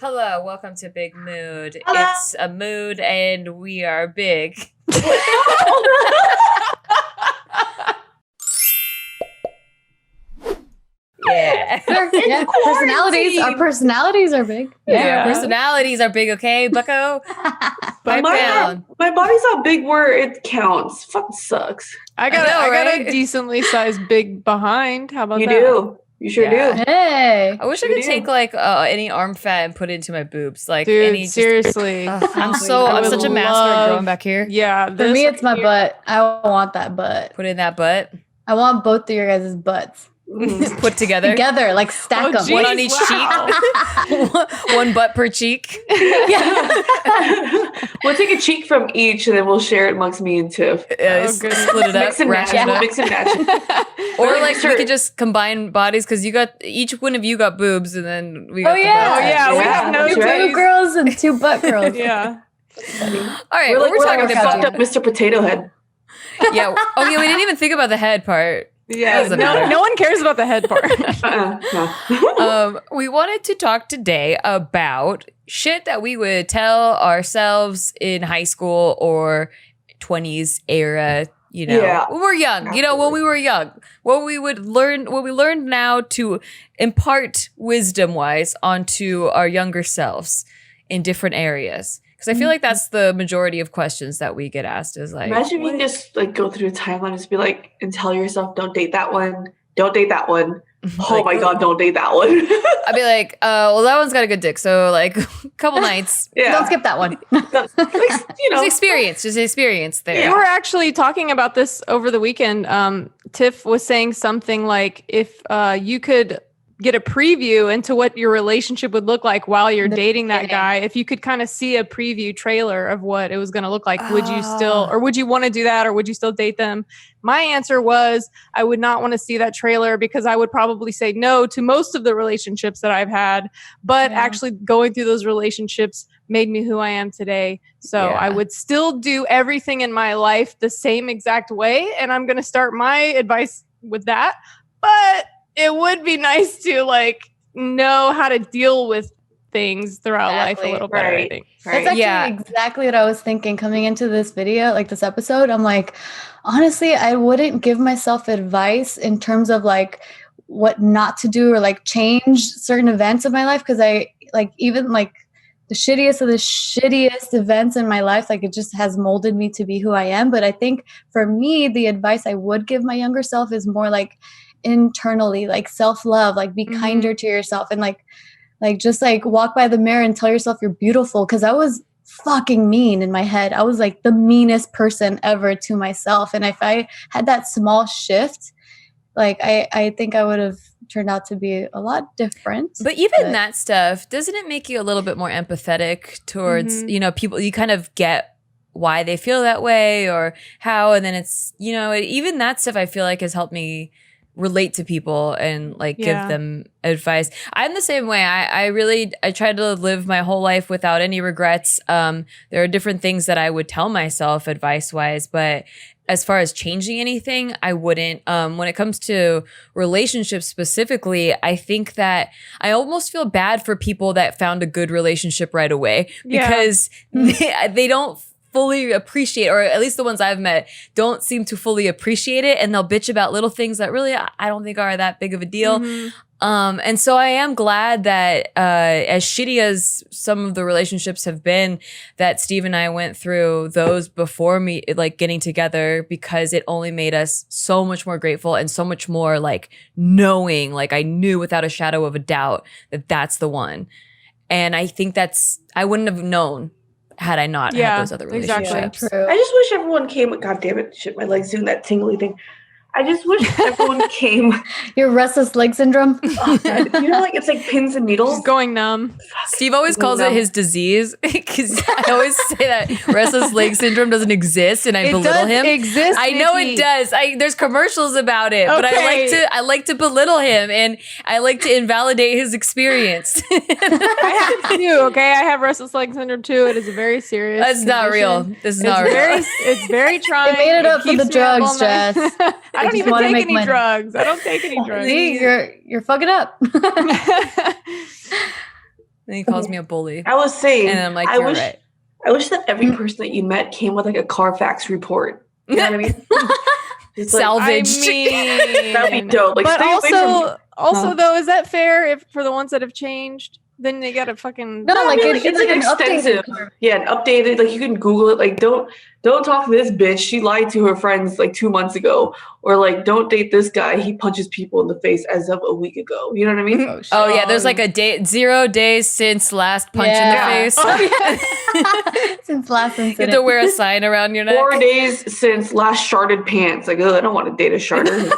Hello, welcome to Big Mood. Hello. It's a mood and we are big. Yeah. Sure. Yeah. Our personalities are big. Yeah. Personalities are big, okay, bucko? Pipe down. My body's not big where it counts. Fucking sucks. I got a decently sized big behind. How about You that? do. You sure do. Hey. I wish I could take like any arm fat and put it into my boobs. Like Dude, any seriously. I'm such a master at growing back here. Yeah. For me, it's my butt. I want that butt. Put in that butt. I want both of your guys' butts. Put together, like stack them. One on each cheek. One butt per cheek. We'll take a cheek from each and then we'll share it amongst me and Tiff. Split it up. Mix and match. Ration it up. Mix and match. Or like we could just combine bodies because each one of you got boobs and then we got we have no two girls and two butt girls. Yeah. All right, we're talking about fucked up Mr. Potato Head. Yeah. Oh yeah, we didn't even think about the head part. Yeah, no one cares about the head part. No. We wanted to talk today about shit that we would tell ourselves in high school or 20s era, when we're young, when we were young, what we learned now to impart wisdom wise onto our younger selves in different areas. Because I feel like that's the majority of questions that we get asked is like, imagine you can just like go through a timeline and just be like, and tell yourself, don't date that one. Don't date that one. Oh my God, don't date that one. I'd be like, well, that one's got a good dick. So like a couple nights. Don't skip that one. Just experience there. We were actually talking about this over the weekend. Tiff was saying something like, if you could get a preview into what your relationship would look like while you're dating that guy, if you could kind of see a preview trailer of what it was going to look like, would you still, or would you want to do that, or would you still date them? My answer was I would not want to see that trailer because I would probably say no to most of the relationships that I've had, but actually going through those relationships made me who I am today. So I would still do everything in my life the same exact way. And I'm going to start my advice with that. But it would be nice to like know how to deal with things throughout life a little better, I think. That's actually exactly what I was thinking coming into this video, like this episode. I'm like, honestly, I wouldn't give myself advice in terms of like what not to do or like change certain events of my life. Cause I like even like the shittiest of the shittiest events in my life, like it just has molded me to be who I am. But I think for me, the advice I would give my younger self is more like internally, like self-love, like be kinder to yourself and like just like walk by the mirror and tell yourself you're beautiful. Cause I was fucking mean in my head. I was like the meanest person ever to myself. And if I had that small shift, like I think I would have turned out to be a lot different. But even that stuff, doesn't it make you a little bit more empathetic towards, people? You kind of get why they feel that way or how, and then it's, even that stuff I feel like has helped me relate to people and like give them advice. I'm the same way. I try to live my whole life without any regrets. There are different things that I would tell myself advice wise, but as far as changing anything, I wouldn't. When it comes to relationships specifically, I think that I almost feel bad for people that found a good relationship right away because they don't fully appreciate, or at least the ones I've met don't seem to fully appreciate it, and they'll bitch about little things that really I don't think are that big of a deal. And so I am glad that as shitty as some of the relationships have been, that Steve and I went through those before me, like getting together, because it only made us so much more grateful and so much more like knowing, like I knew without a shadow of a doubt that that's the one. And I think I wouldn't have known had I not had those other relationships. True. I just wish everyone came. God damn it! Shit, my leg's doing that tingly thing. I just wish everyone came. Your restless leg syndrome? Like it's like pins and needles. Just going numb. Steve always calls it his disease because I always say that restless leg syndrome doesn't exist, and I belittle him. Exist, I know it does. There's commercials about it, but I like to belittle him, and I like to invalidate his experience. I have too. Okay, I have restless leg syndrome too. It is a very serious. That's not real. This is not real. It's very trying. They made it up for the drugs, Jess. I don't even take any drugs. I don't take any drugs. See, you're fucking up. And he calls me a bully. I was saying, And I'm like, you're right. I wish that every person that you met came with like a Carfax report. You know what I mean? Salvaged. That'd be dope. Like, but stay away from also though, is that fair if for the ones that have changed? Then they gotta fucking No, like it's like an extensive. updated. Yeah, an updated. Like you can Google it. Like don't talk to this bitch. She lied to her friends like 2 months ago. Or like don't date this guy. He punches people in the face as of a week ago. You know what I mean? Oh yeah, there's like a date 0 days since last punch in the face. Since last incident. You have to wear a sign around your neck. 4 days since last sharded pants. Like, I don't want to date a sharder.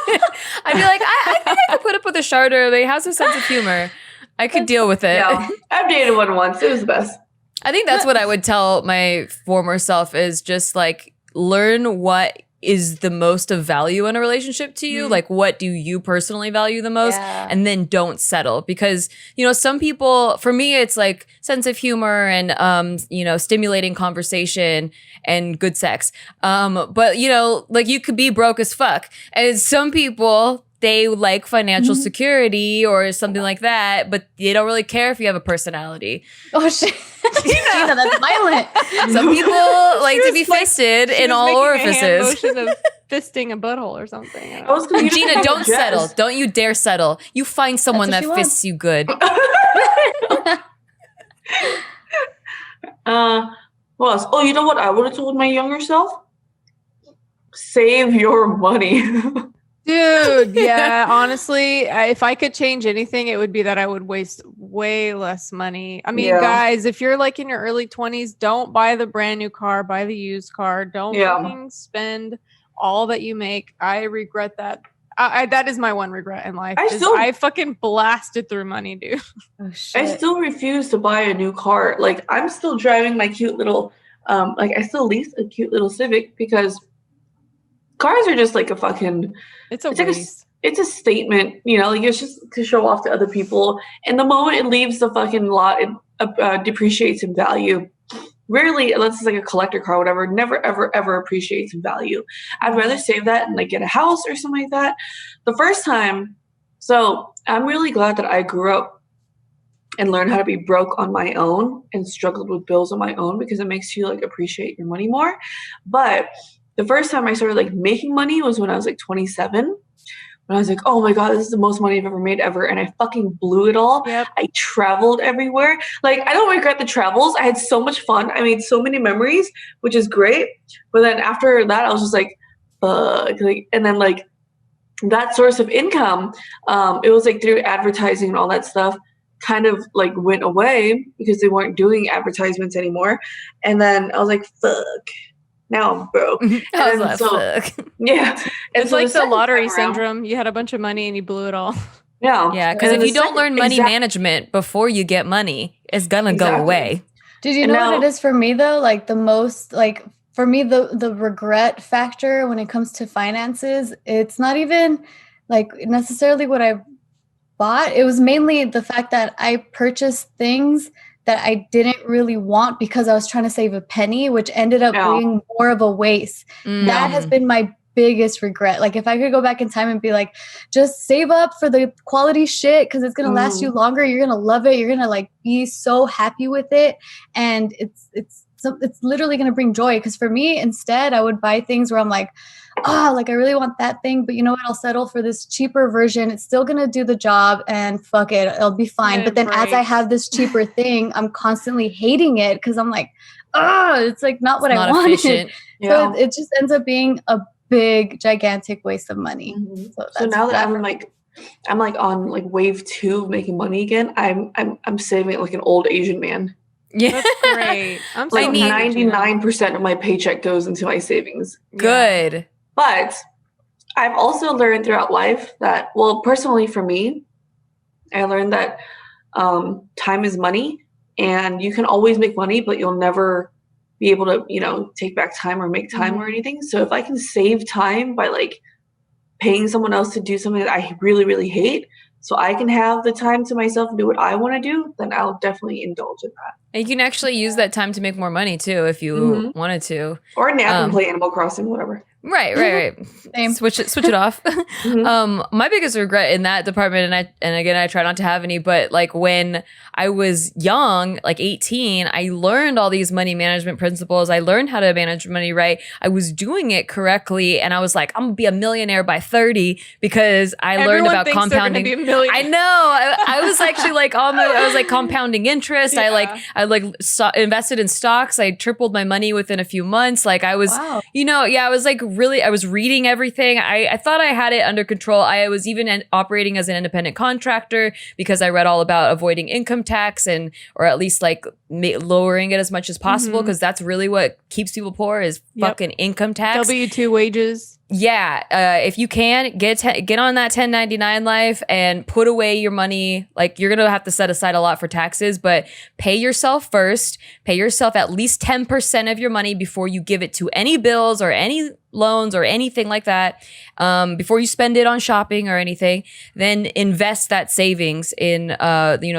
I'd be like, I think I could put up with a sharder. They have a sense of humor. I could deal with it. Yeah, I've dated one once. It was the best. I think that's what I would tell my former self is just like learn what is the most of value in a relationship to you. Like what do you personally value the most? Yeah. And then don't settle because, some people, for me, it's like sense of humor and, stimulating conversation and good sex. But, like you could be broke as fuck. And some people, they like financial security or something like that, but they don't really care if you have a personality. Oh shit. Gina, that's violent. Some people like to be fisted in all orifices. motion of fisting a butthole or something. Gina, don't settle. Don't you dare settle. You find someone that fists you good. What else? Oh, you know what I would have told my younger self? Save your money. Dude, yeah, honestly, if I could change anything, it would be that I would waste way less money. I mean, guys, if you're like in your early 20s, don't buy the brand new car, buy the used car. Don't fucking spend all that you make. I regret that. That is my one regret in life. I fucking blasted through money, dude. Oh, shit. I still refuse to buy a new car. Like, I'm still driving my cute little, I still lease a cute little Civic because cars are just like a fucking... It's a waste. It's a statement, like it's just to show off to other people. And the moment it leaves the fucking lot, it depreciates in value. Rarely, unless it's like a collector car or whatever, never, ever, ever appreciates in value. I'd rather save that and like get a house or something like that. The first time, so I'm really glad that I grew up and learned how to be broke on my own and struggled with bills on my own because it makes you like appreciate your money more. But the first time I started like making money was when I was like 27. When I was like, oh my God, this is the most money I've ever made ever. And I fucking blew it all. Yep. I traveled everywhere. Like, I don't regret the travels. I had so much fun. I made so many memories, which is great. But then after that, I was just like, fuck. Like, and then like that source of income, it was like through advertising and all that stuff kind of like went away because they weren't doing advertisements anymore. And then I was like, fuck. Now I'm broke. Fuck. Yeah. It's like the lottery syndrome. You had a bunch of money and you blew it all. Yeah. Yeah, because if you don't learn money management before you get money, it's gonna go away. Did you know what it is for me though? Like the most, like for me, the regret factor when it comes to finances, it's not even like necessarily what I bought. It was mainly the fact that I purchased things that I didn't really want because I was trying to save a penny, which ended up being more of a waste. That has been my biggest regret. Like if I could go back in time and be like, just save up for the quality shit because it's going to last you longer. You're going to love it. You're going to like be so happy with it. And it's literally going to bring joy. Because for me, instead, I would buy things where I'm like, like I really want that thing, but you know what? I'll settle for this cheaper version. It's still going to do the job and fuck it. It'll be fine. But then as I have this cheaper thing, I'm constantly hating it because I'm like, it's like not what I wanted. Efficient. So it just ends up being a big, gigantic waste of money. Mm-hmm. So now that I'm like on like wave 2 of making money again, I'm saving like an old Asian man. Yeah, that's great. I'm like 99% of my paycheck goes into my savings. Good. Yeah. But I've also learned throughout life that, well, personally for me, I learned that time is money and you can always make money, but you'll never be able to, take back time or make time or anything. So if I can save time by like paying someone else to do something that I really, really hate, so I can have the time to myself and do what I want to do, then I'll definitely indulge in that. And you can actually use that time to make more money too if you wanted to. Or nap and play Animal Crossing, whatever. Right. Same. Switch it off. My biggest regret in that department, and again, I try not to have any, but like when I was young, like 18, I learned all these money management principles. I learned how to manage money right. I was doing it correctly, and I was like, I'm gonna be a millionaire by 30 because I learned about compounding. Be a millionaire. I know. I was actually like I was like compounding interest. Yeah. I invested in stocks. I tripled my money within a few months. Like I was, I was like I was reading everything. I thought I had it under control. I was even operating as an independent contractor because I read all about avoiding income tax or at least like lowering it as much as possible because that's really what keeps people poor is fucking income tax. W-2 wages. Yeah, if you can get on that 1099 life and put away your money, like you're gonna have to set aside a lot for taxes, but pay yourself first. Pay yourself at least 10% of your money before you give it to any bills or any loans or anything like that. Before you spend it on shopping or anything, then invest that savings in,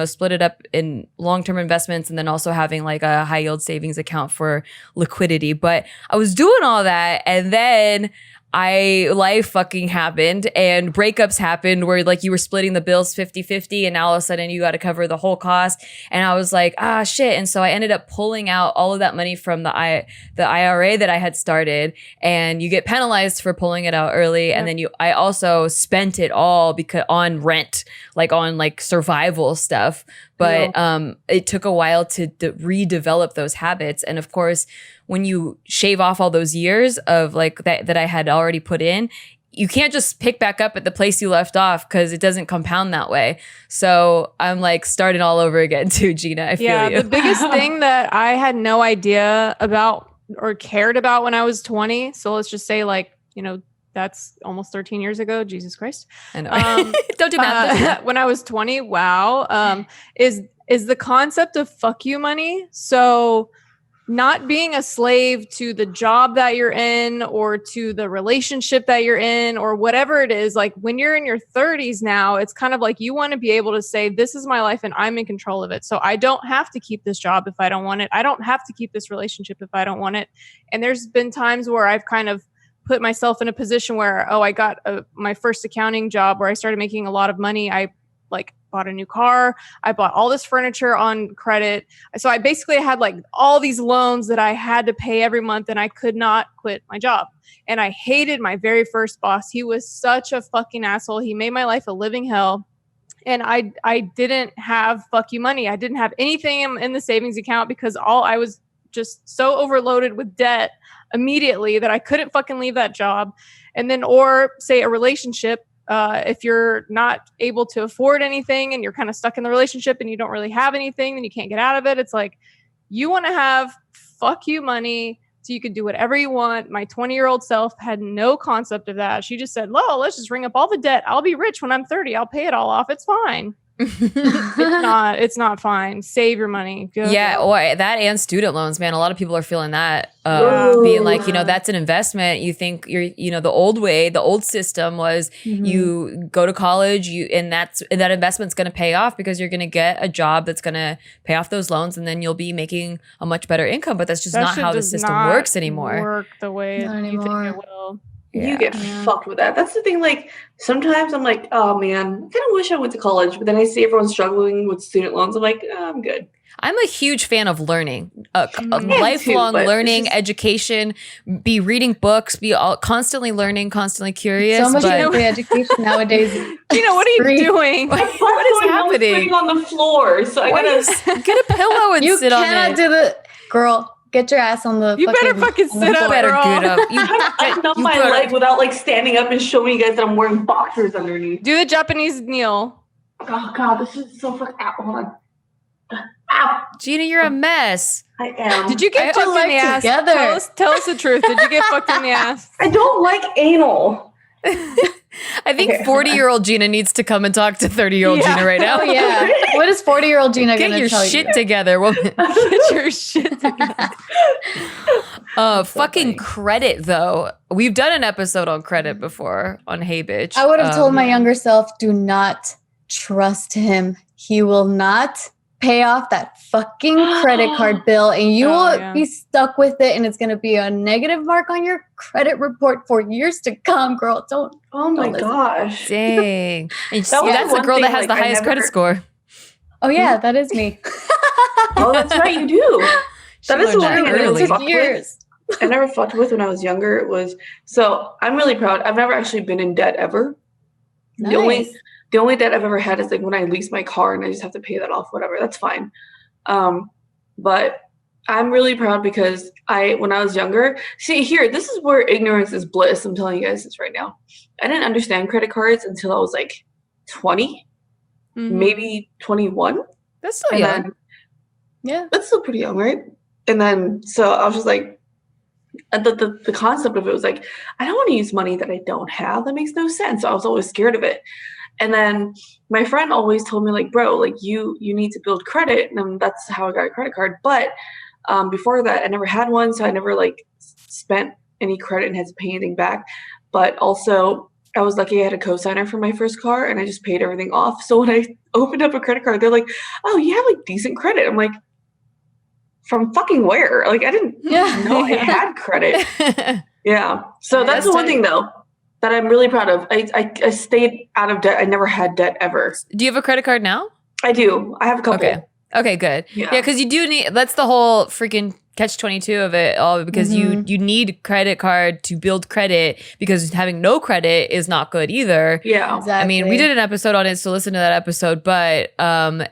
split it up in long-term investments and then also having like a high yield savings account for liquidity. But I was doing all that and then life fucking happened and breakups happened where like you were splitting the bills 50-50 and now all of a sudden you got to cover the whole cost. And I was like, shit. And so I ended up pulling out all of that money from the IRA that I had started, and you get penalized for pulling it out early. Yep. And then I also spent it all on rent, like on like survival stuff. But it took a while to redevelop those habits. And of course, when you shave off all those years of like that I had already put in, you can't just pick back up at the place you left off because it doesn't compound that way. So I'm like starting all over again too, Gina. I feel you. The biggest thing that I had no idea about or cared about when I was 20. So let's just say that's almost 13 years ago. Jesus Christ. I know. Don't do math. When I was 20, is the concept of fuck you money. So not being a slave to the job that you're in or to the relationship that you're in or whatever it is. Like when you're in your 30s now, it's kind of like you want to be able to say, this is my life and I'm in control of it. So I don't have to keep this job if I don't want it. I don't have to keep this relationship if I don't want it. And there's been times where I've kind of put myself in a position where, I got my first accounting job where I started making a lot of money. I bought a new car. I bought all this furniture on credit. So I basically had like all these loans that I had to pay every month and I could not quit my job. And I hated my very first boss. He was such a fucking asshole. He made my life a living hell. And I didn't have fuck you money. I didn't have anything in the savings account because I was just so overloaded with debt immediately that I couldn't fucking leave that job. And then, or say a relationship, if you're not able to afford anything and you're kind of stuck in the relationship and you don't really have anything, then you can't get out of it. It's like, you want to have fuck you money so you can do whatever you want. My 20-year-old self had no concept of that. She just said, let's just ring up all the debt. I'll be rich when I'm 30. I'll pay it all off. It's fine. It's not fine. Save your money. Go. Or that and student loans, man. A lot of people are feeling that, being like, that's an investment. You think you're, the old way, the old system was you go to college, and that investment's going to pay off because you're going to get a job that's going to pay off those loans, and then you'll be making a much better income. But that's just not how the system works anymore. Work the way you think it will. You get fucked with that. That's the thing. Like sometimes I'm like, oh man, I kind of wish I went to college, but then I see everyone struggling with student loans. I'm like, I'm good. I'm a huge fan of learning, lifelong learning, education. Be reading books, be constantly learning, constantly curious. So much free education nowadays. What are you doing? What is happening? Sitting on the floor, so I gotta get a pillow and sit on it. You cannot do the girl. Get your ass on the. You better fucking sit up. Better get up. I up my leg without like standing up and showing you guys that I'm wearing boxers underneath. Do the Japanese kneel. Oh god, this is so fucking. Hold on. Ow. Gina, you're a mess. I am. Did you get fucked in the ass? Together. Tell us the truth. Did you get fucked in the ass? I don't like anal. I think 40-year-old Gina needs to come and talk to 30-year-old Gina right now. Oh, yeah. What is 40-year-old Gina going to tell you? Get your shit together, woman. Get your shit together. Fucking credit, though. We've done an episode on credit before on Hey Bitch. I would have told my younger self, do not trust him. He will not pay off that fucking credit card bill, and you will be stuck with it, and it's going to be a negative mark on your credit report for years to come, girl. Don't. Oh my gosh. Dang. And that's the girl thing, that has the highest credit score. Oh yeah, that is me. Oh, that's right, you do. That is the one thing I never fucked with. I never fucked with when I was younger. It was so I'm really proud. I've never actually been in debt ever. Nice. The only debt I've ever had is like when I lease my car and I just have to pay that off, whatever. That's fine. But I'm really proud because when I was younger, see here, this is where ignorance is bliss. I'm telling you guys this right now. I didn't understand credit cards until I was like 20, maybe 21. That's still young. Yeah. That's still pretty young, right? And then, so I was just like, the concept of it was like, I don't want to use money that I don't have. That makes no sense. So I was always scared of it. And then my friend always told me like, bro, like you need to build credit. And that's how I got a credit card. But before that, I never had one. So I never like spent any credit and had to pay anything back. But also I was lucky I had a co-signer for my first car and I just paid everything off. So when I opened up a credit card, they're like, oh, you have like decent credit. I'm like, from fucking where? Like I didn't know I had credit. Yeah. So that's the one thing though that I'm really proud of. I stayed out of debt. I never had debt ever. Do you have a credit card now? I do. I have a couple. Okay, good. Yeah, because you do need, that's the whole freaking catch-22 of it all, because you need credit card to build credit, because having no credit is not good either. Yeah, exactly. I mean, we did an episode on it, so listen to that episode. But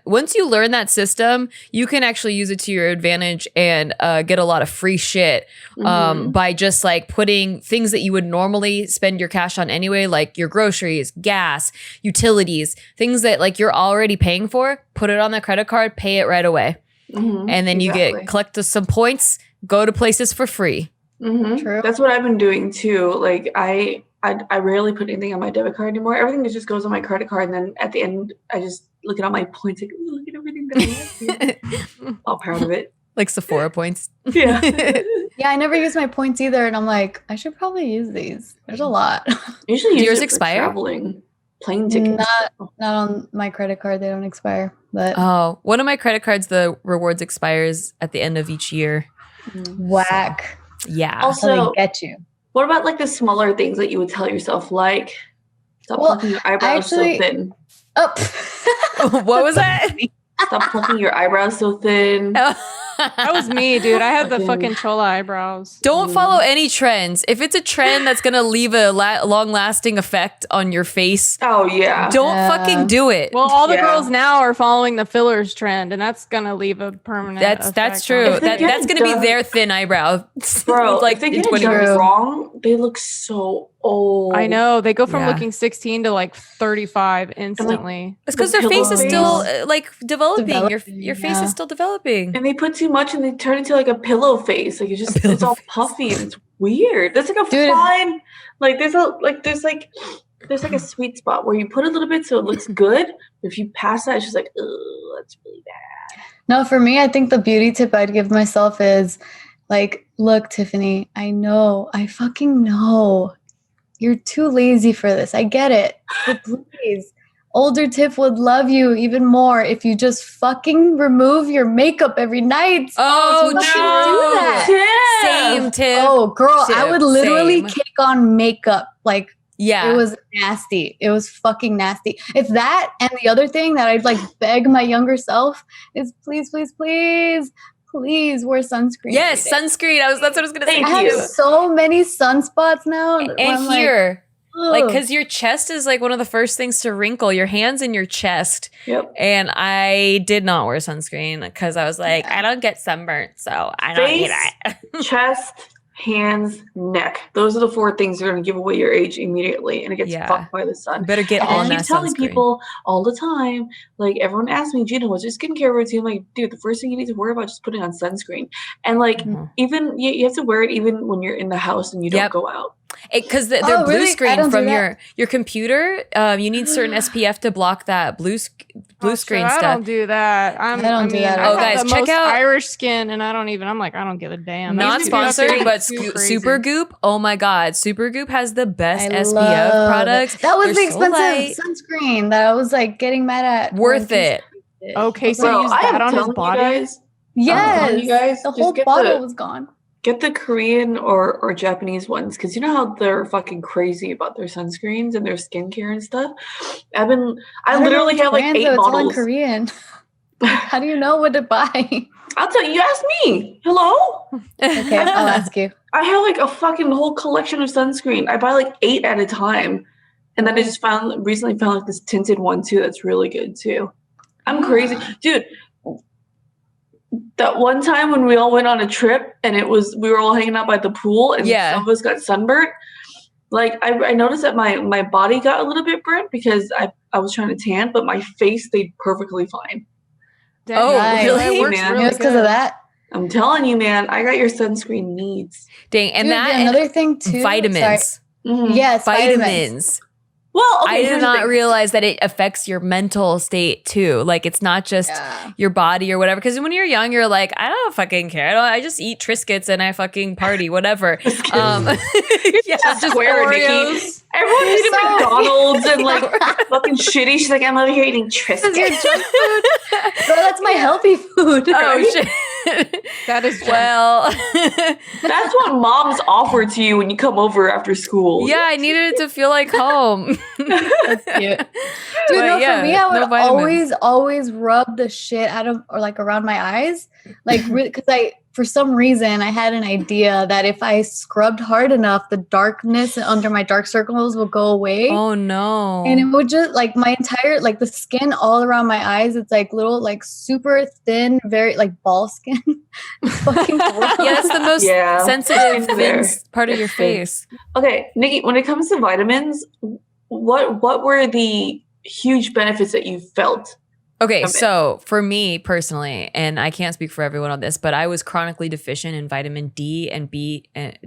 once you learn that system, you can actually use it to your advantage and get a lot of free shit by just like putting things that you would normally spend your cash on anyway, like your groceries, gas, utilities, things that like you're already paying for, put it on the credit card, pay it right away. And then you collect some points, go to places for free. True. That's what I've been doing too. Like I rarely put anything on my debit card anymore. Everything just goes on my credit card, and then at the end I just look at all my points, like, ooh, look at everything that I have. All proud of it. Like Sephora points. Yeah. Yeah, I never use my points either, and I'm like, I should probably use these. There's a lot. Usually Do yours use it for expire? traveling, plane tickets. Not on my credit card. They don't expire. But one of my credit cards, the rewards expires at the end of each year. Whack. So, yeah. Also, So they get you. What about like the smaller things that you would tell yourself, like stop plucking your eyebrows so thin? What was that? Stop plucking your eyebrows so thin. That was me, dude. I had the fucking chola eyebrows. Don't follow any trends. If it's a trend that's going to leave a long-lasting effect on your face, oh yeah, don't fucking do it. Well, all the girls now are following the fillers trend, and that's going to leave a permanent That's true. That's going to be their thin eyebrow. Bro, like if they get it done wrong, they look so old. I know. They go from looking 16 to like 35 instantly. Like, it's because their face is still like developing. Your face is still developing. And they put too much and they turn into like a pillow face. Like it's all puffy and it's weird. There's like a fine, like there's like a sweet spot where you put a little bit so it looks good. But if you pass that, it's just like, oh, that's really bad. No, for me, I think the beauty tip I'd give myself is like, look, Tiffany, I fucking know. You're too lazy for this. I get it. But please, older Tiff would love you even more if you just fucking remove your makeup every night. Oh, no. Do that. Same, Tiff. Oh, girl, Tiff, I would literally kick on makeup. Like, yeah. It was nasty. It was fucking nasty. It's that, and the other thing that I'd like beg my younger self is please, please, please, please wear sunscreen. Yes, sunscreen. That's what I was going to say. I have so many sunspots now. And here. Like, because your chest is like one of the first things to wrinkle, your hands and your chest. Yep. And I did not wear sunscreen because I was like, I don't get sunburnt, so I don't need it. Chest, hands, neck. Those are the 4 things that are going to give away your age immediately, and it gets fucked by the sun. You better get on that sunscreen. I keep telling people all the time, like everyone asks me, Gina, what's your skincare routine? I'm like, dude, the first thing you need to worry about is just putting on sunscreen. And like, even you have to wear it even when you're in the house and you don't go out. Because they're blue screen from your computer. You need certain SPF to block that blue screen stuff. I don't do that. I don't do that. Oh, guys, check out Irish skin, and I don't even. I'm like, I don't give a damn. Not sponsored, but Super Goop. Oh my God, Super Goop has the best SPF products. That was the expensive sunscreen that I was like getting mad at. Worth it. Okay, so Bro, he used I that am on his telling body? you guys. Yes, you guys, the just whole get bottle the- was gone. Get the Korean or Japanese ones because you know how they're fucking crazy about their sunscreens and their skincare and stuff. I don't know literally which have like brands, 8 though. It's all in bottles. Korean. How do you know what to buy? I'll tell you. You ask me. Hello. Okay, I'll ask you. I have like a fucking whole collection of sunscreen. I buy like 8 at a time, and then I just recently found like this tinted one too. That's really good too. I'm crazy, dude. That one time when we all went on a trip and we were all hanging out by the pool and some of us got sunburnt. Like I noticed that my body got a little bit burnt because I was trying to tan, but my face stayed perfectly fine. Dang, really? It works Man. It really was because good. of that. I'm telling you, man, I got your sunscreen needs. Dang, and Dude, that another thing too. vitamins. Mhm. Yes, Vitamins. Well, okay, I did here's the not thing. realize that it affects your mental state too. Like it's not just your body or whatever. Because when you're young, you're like, I don't fucking care. I just eat Triscuits and I fucking party, whatever. Yeah, Just square, Nikki. Oreos. Everyone eating McDonald's and like fucking shitty. She's like, I'm over here eating Triscuits. Your junk food. Bro, that's my healthy food. Oh shit. That is well. That's what moms offer to you when you come over after school. Yeah, I needed it to feel like home. That's cute. Dude, But no, yeah, for me, I no would vitamins. always rub the shit out of, or like around my eyes. Like, because for some reason, I had an idea that if I scrubbed hard enough, the darkness under my dark circles will go away. Oh no. And it would just, like, my entire, like, the skin all around my eyes, it's like little, like, super thin, very, like, ball skin. It's fucking gross. Yeah, that's the most sensitive It's there. part of It's your there. face. Okay, Nikki, when it comes to vitamins, what were the huge benefits that you felt? Okay, so for me personally, and I can't speak for everyone on this, but I was chronically deficient in vitamin D and B and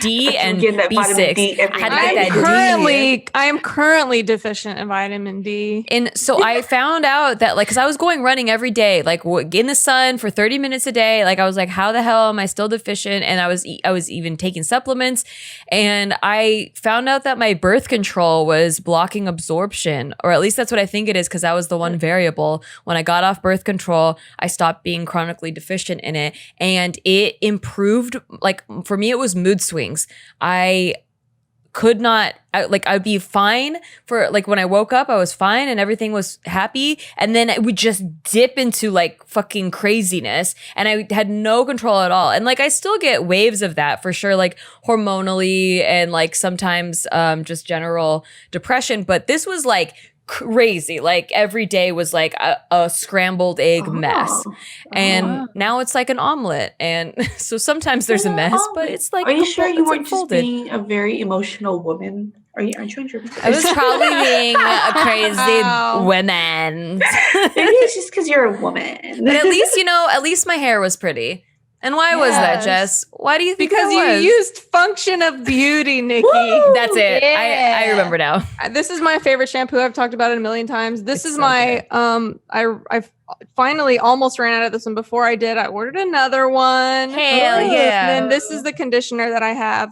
D and Getting that vitamin B6. D every I had to night. get that D. I am currently deficient in vitamin D. And so I found out that, like, because I was going running every day, like in the sun for 30 minutes a day. Like I was like, how the hell am I still deficient? And I was even taking supplements, and I found out that my birth control was blocking absorption, or at least that's what I think it is, because that was the one variable. When I got off birth control, I stopped being chronically deficient in it, and it improved. Like for me, it was mood swings. I could not, I'd be fine for, like, when I woke up, I was fine and everything was happy. And then it would just dip into like fucking craziness. And I had no control at all. And like, I still get waves of that for sure, like hormonally and like sometimes just general depression. But this was like crazy. Like every day was like a scrambled egg mess. And now it's like an omelet. And so sometimes there's a mess, but it's like, are you sure you weren't unfolded. just being a very emotional woman? Aren't you enjoying I was probably being a crazy woman. Maybe it's just because you're a woman. But at least my hair was pretty. And why was that, Jess? Why do you think Because that was? you used function of beauty, Nikki. That's it. Yeah. I remember now. This is my favorite shampoo. I've talked about it a million times. This is my I finally almost ran out of this one. Before I did, I ordered another one. Hell yeah. And then this is the conditioner that I have.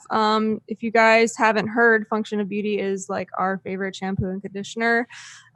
If you guys haven't heard, Function of Beauty is like our favorite shampoo and conditioner.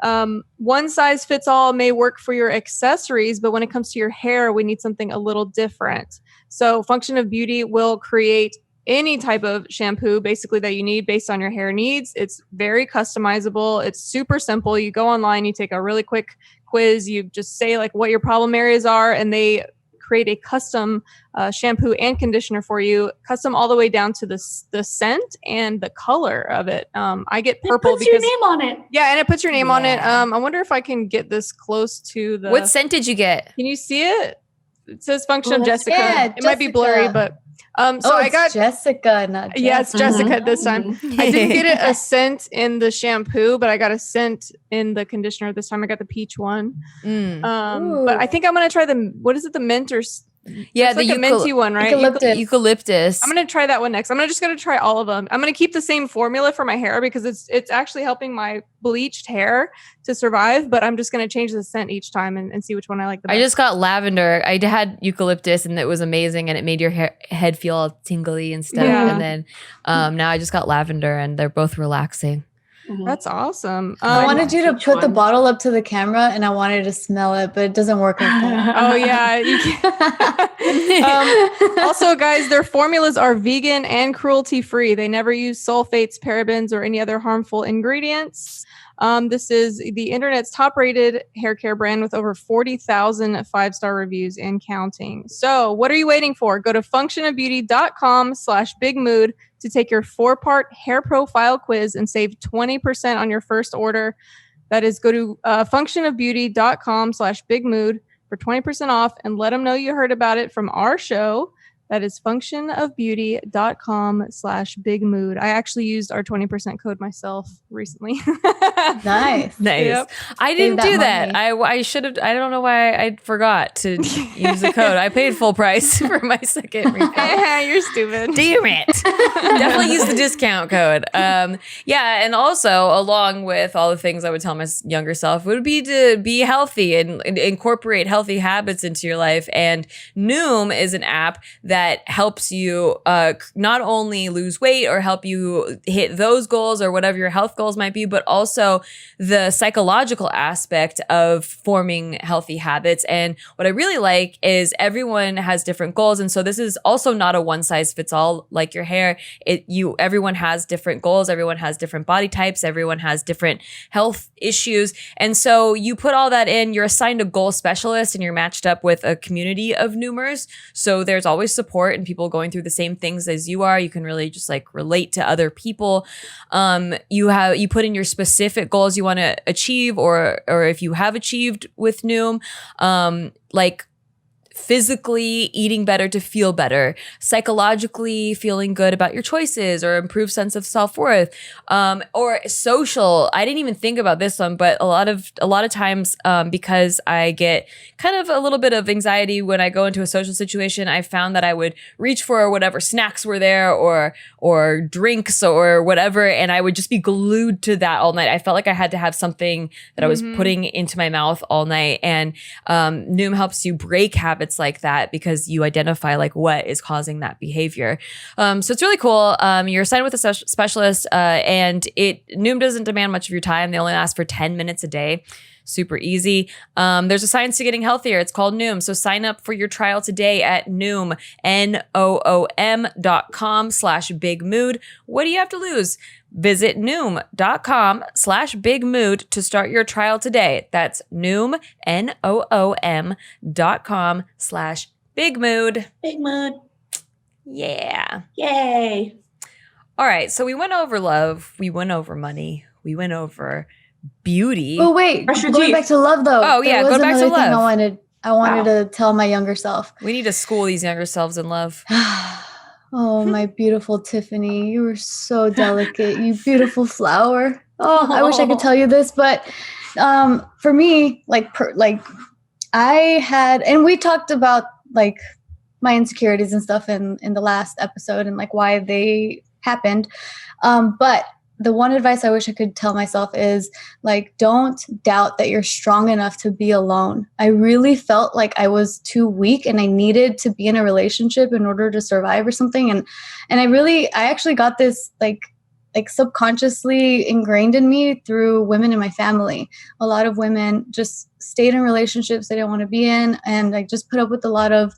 One size fits all may work for your accessories, but when it comes to your hair, we need something a little different. So Function of Beauty will create any type of shampoo basically that you need based on your hair needs. It's very customizable. It's super simple. You go online, you take a really quick quiz, you just say like what your problem areas are, and they create a custom shampoo and conditioner for you, custom all the way down to the scent and the color of it. I get purple because your name on it. Yeah, and it puts your name on it. I wonder if I can get this close to the. What scent did you get? Can you see it? It says Function of Jessica. Yeah, it might be blurry, but I got Jessica, not Jessica. Yeah, it's Jessica this time. I didn't get it a scent in the shampoo, but I got a scent in the conditioner this time. I got the peach one. But I think I'm gonna try the mint or yeah, the like minty one, right? Eucalyptus. I'm gonna try that one next. I'm just gonna try all of them. I'm gonna keep the same formula for my hair because it's actually helping my bleached hair to survive. But I'm just gonna change the scent each time and see which one I like the best. I just got lavender. I had eucalyptus and it was amazing, and it made your head feel all tingly and stuff. Yeah. And then now I just got lavender, and they're both relaxing. That's awesome. I wanted you to put the bottle up to the camera and I wanted to smell it, but it doesn't work like that. Oh yeah. You can. Also, guys, their formulas are vegan and cruelty free. They never use sulfates, parabens, or any other harmful ingredients. This is the internet's top rated hair care brand with over 40,000 5-star reviews and counting. So what are you waiting for? Go to functionofbeauty.com/bigmood to take your 4-part hair profile quiz and save 20% on your first order. That is, go to functionofbeauty.com/bigmood for 20% off and let them know you heard about it from our show. That is functionofbeauty.com/bigmood. I actually used our 20% code myself recently. Nice. Yep. I didn't do that. I should have. I don't know why I forgot to use the code. I paid full price for my second refill. You're stupid. Damn it. Definitely use the discount code. Yeah. And also, along with all the things I would tell my younger self, would be to be healthy and incorporate healthy habits into your life. And Noom is an app that helps you not only lose weight or help you hit those goals or whatever your health goals might be, but also the psychological aspect of forming healthy habits. And what I really like is everyone has different goals. And so this is also not a one size fits all like your hair. Everyone has different goals. Everyone has different body types. Everyone has different health issues. And so you put all that in, you're assigned a goal specialist and you're matched up with a community of Noomers. So there's always support and people going through the same things as you are. You can really just like relate to other people. You put in your specific goals you want to achieve, or if you have achieved with Noom, like physically eating better to feel better, psychologically feeling good about your choices or improved sense of self-worth, or social. I didn't even think about this one, but a lot of times, because I get kind of a little bit of anxiety when I go into a social situation, I found that I would reach for whatever snacks were there or drinks or whatever, and I would just be glued to that all night. I felt like I had to have something that I was putting into my mouth all night, and Noom helps you break habits like that because you identify like what is causing that behavior. So it's really cool. You're assigned with a specialist, and Noom doesn't demand much of your time. They only ask for 10 minutes a day. Super easy. There's a science to getting healthier. It's called Noom. So sign up for your trial today at Noom, NOOM.com/bigmood. What do you have to lose? Visit Noom.com/bigmood to start your trial today. That's Noom, NOOM.com/bigmood. Big mood. Yeah. Yay. All right. So we went over love. We went over money. We went over beauty. Oh wait, Brush your going teeth. back to love though. Oh, yeah, there was go back to another thing love. I wanted to tell my younger self. We need to school these younger selves in love. Oh, my beautiful Tiffany, you were so delicate. You beautiful flower. Oh, I wish I could tell you this, but for me, I had, and we talked about like my insecurities and stuff in the last episode and like why they happened. But the one advice I wish I could tell myself is like, don't doubt that you're strong enough to be alone. I really felt like I was too weak and I needed to be in a relationship in order to survive or something. And I actually got this like subconsciously ingrained in me through women in my family. A lot of women just stayed in relationships they didn't want to be in and like just put up with a lot of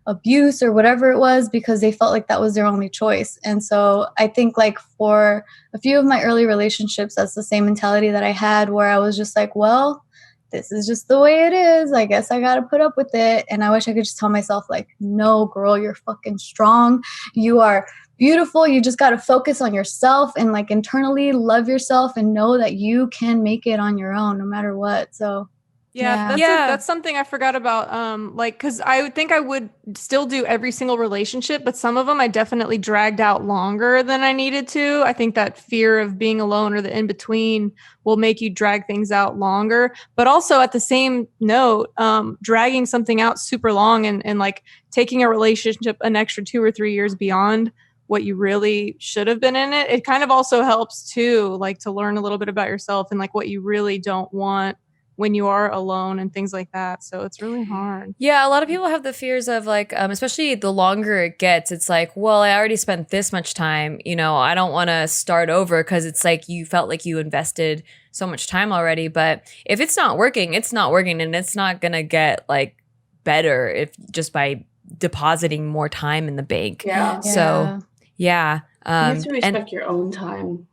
abuse or whatever it was because they felt like that was their only choice. And so I think like for a few of my early relationships, that's the same mentality that I had where I was just like, well, this is just the way it is. I guess I got to put up with it. And I wish I could just tell myself like, no, girl, you're fucking strong. You are beautiful. You just got to focus on yourself and like internally love yourself and know that you can make it on your own no matter what. So that's something I forgot about. Like, cause I would think I would still do every single relationship, but some of them I definitely dragged out longer than I needed to. I think that fear of being alone or the in between will make you drag things out longer. But also at the same note, dragging something out super long and like taking a relationship an extra 2 or 3 years beyond what you really should have been in it. It kind of also helps too, like to learn a little bit about yourself and like what you really don't want when you are alone and things like that. So it's really hard. Yeah, a lot of people have the fears of like, especially the longer it gets, it's like, well, I already spent this much time, you know, I don't want to start over because it's like you felt like you invested so much time already. But if it's not working, it's not working, and it's not gonna get like better if just by depositing more time in the bank. Yeah. So yeah. You have to respect your own time.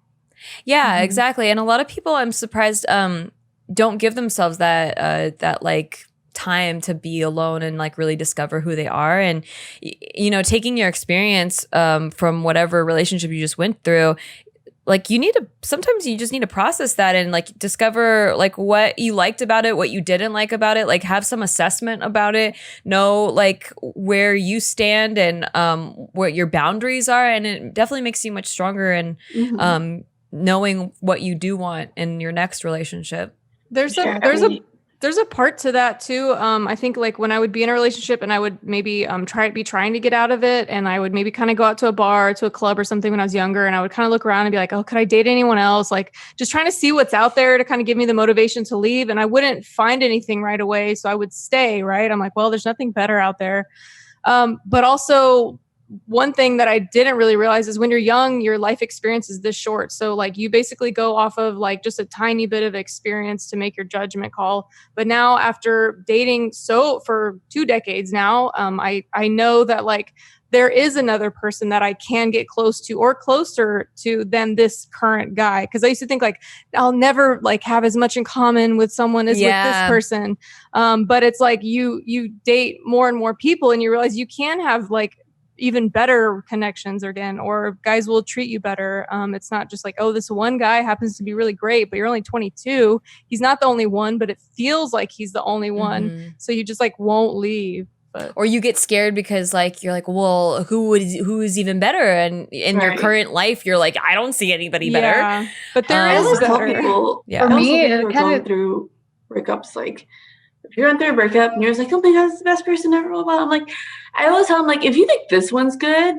Yeah, exactly. And a lot of people, I'm surprised, don't give themselves that like time to be alone and like really discover who they are. And you know, taking your experience from whatever relationship you just went through, like sometimes you just need to process that and like discover like what you liked about it, what you didn't like about it, like have some assessment about it, know like where you stand and what your boundaries are. And it definitely makes you much stronger in knowing what you do want in your next relationship. There's a part to that too. I think like when I would be in a relationship and I would maybe be trying to get out of it, and I would maybe kind of go out to a bar, or to a club or something when I was younger, and I would kind of look around and be like, oh, could I date anyone else? Like just trying to see what's out there to kind of give me the motivation to leave. And I wouldn't find anything right away, so I would stay, right? I'm like, well, there's nothing better out there. But also one thing that I didn't really realize is when you're young, your life experience is this short. So like you basically go off of like just a tiny bit of experience to make your judgment call. But now after dating for 2 decades now, I know that like there is another person that I can get close to or closer to than this current guy. Cause I used to think like, I'll never like have as much in common with someone as with this person. But it's like you date more and more people and you realize you can have like even better connections again, or guys will treat you better. It's not just like, oh, this one guy happens to be really great, but you're only 22. He's not the only one, but it feels like he's the only one. So you just like won't leave. Or you get scared because like you're like, well, who is even better? And in your current life, you're like, I don't see anybody better. But there is better. People, for me, it kind of through breakups. Like if you're going through a breakup and you're just like, oh my god, it's the best person ever. I'm like, I always tell them like, if you think this one's good,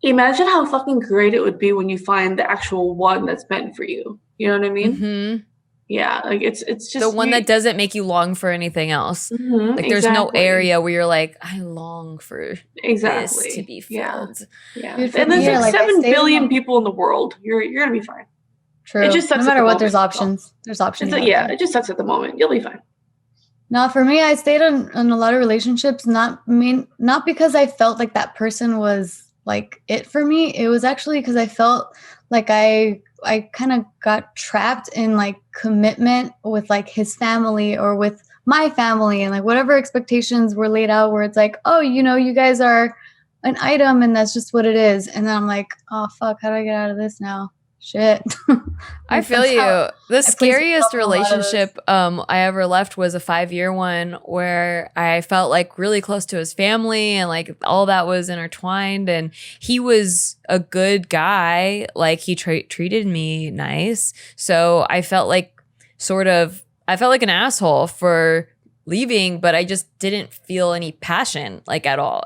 imagine how fucking great it would be when you find the actual one that's meant for you. You know what I mean? Yeah, like it's just the one that doesn't make you long for anything else. Like there's no area where you're like, I long for this to be filled. Yeah. And there's like 7 billion people in the world. You're gonna be fine. True. It just sucks. No matter what, there's options. There's options. It just sucks at the moment. You'll be fine. No, for me, I stayed in a lot of relationships, not because I felt like that person was like it for me. It was actually because I felt like I kind of got trapped in like commitment with like his family or with my family, and like whatever expectations were laid out where it's like, oh, you know, you guys are an item and that's just what it is. And then I'm like, oh, fuck, how do I get out of this now? Shit. I feel you. The scariest relationship I ever left was a 5-year one where I felt like really close to his family and like all that was intertwined, and he was a good guy. Like he treated me nice. So I felt like an asshole for leaving, but I just didn't feel any passion like at all.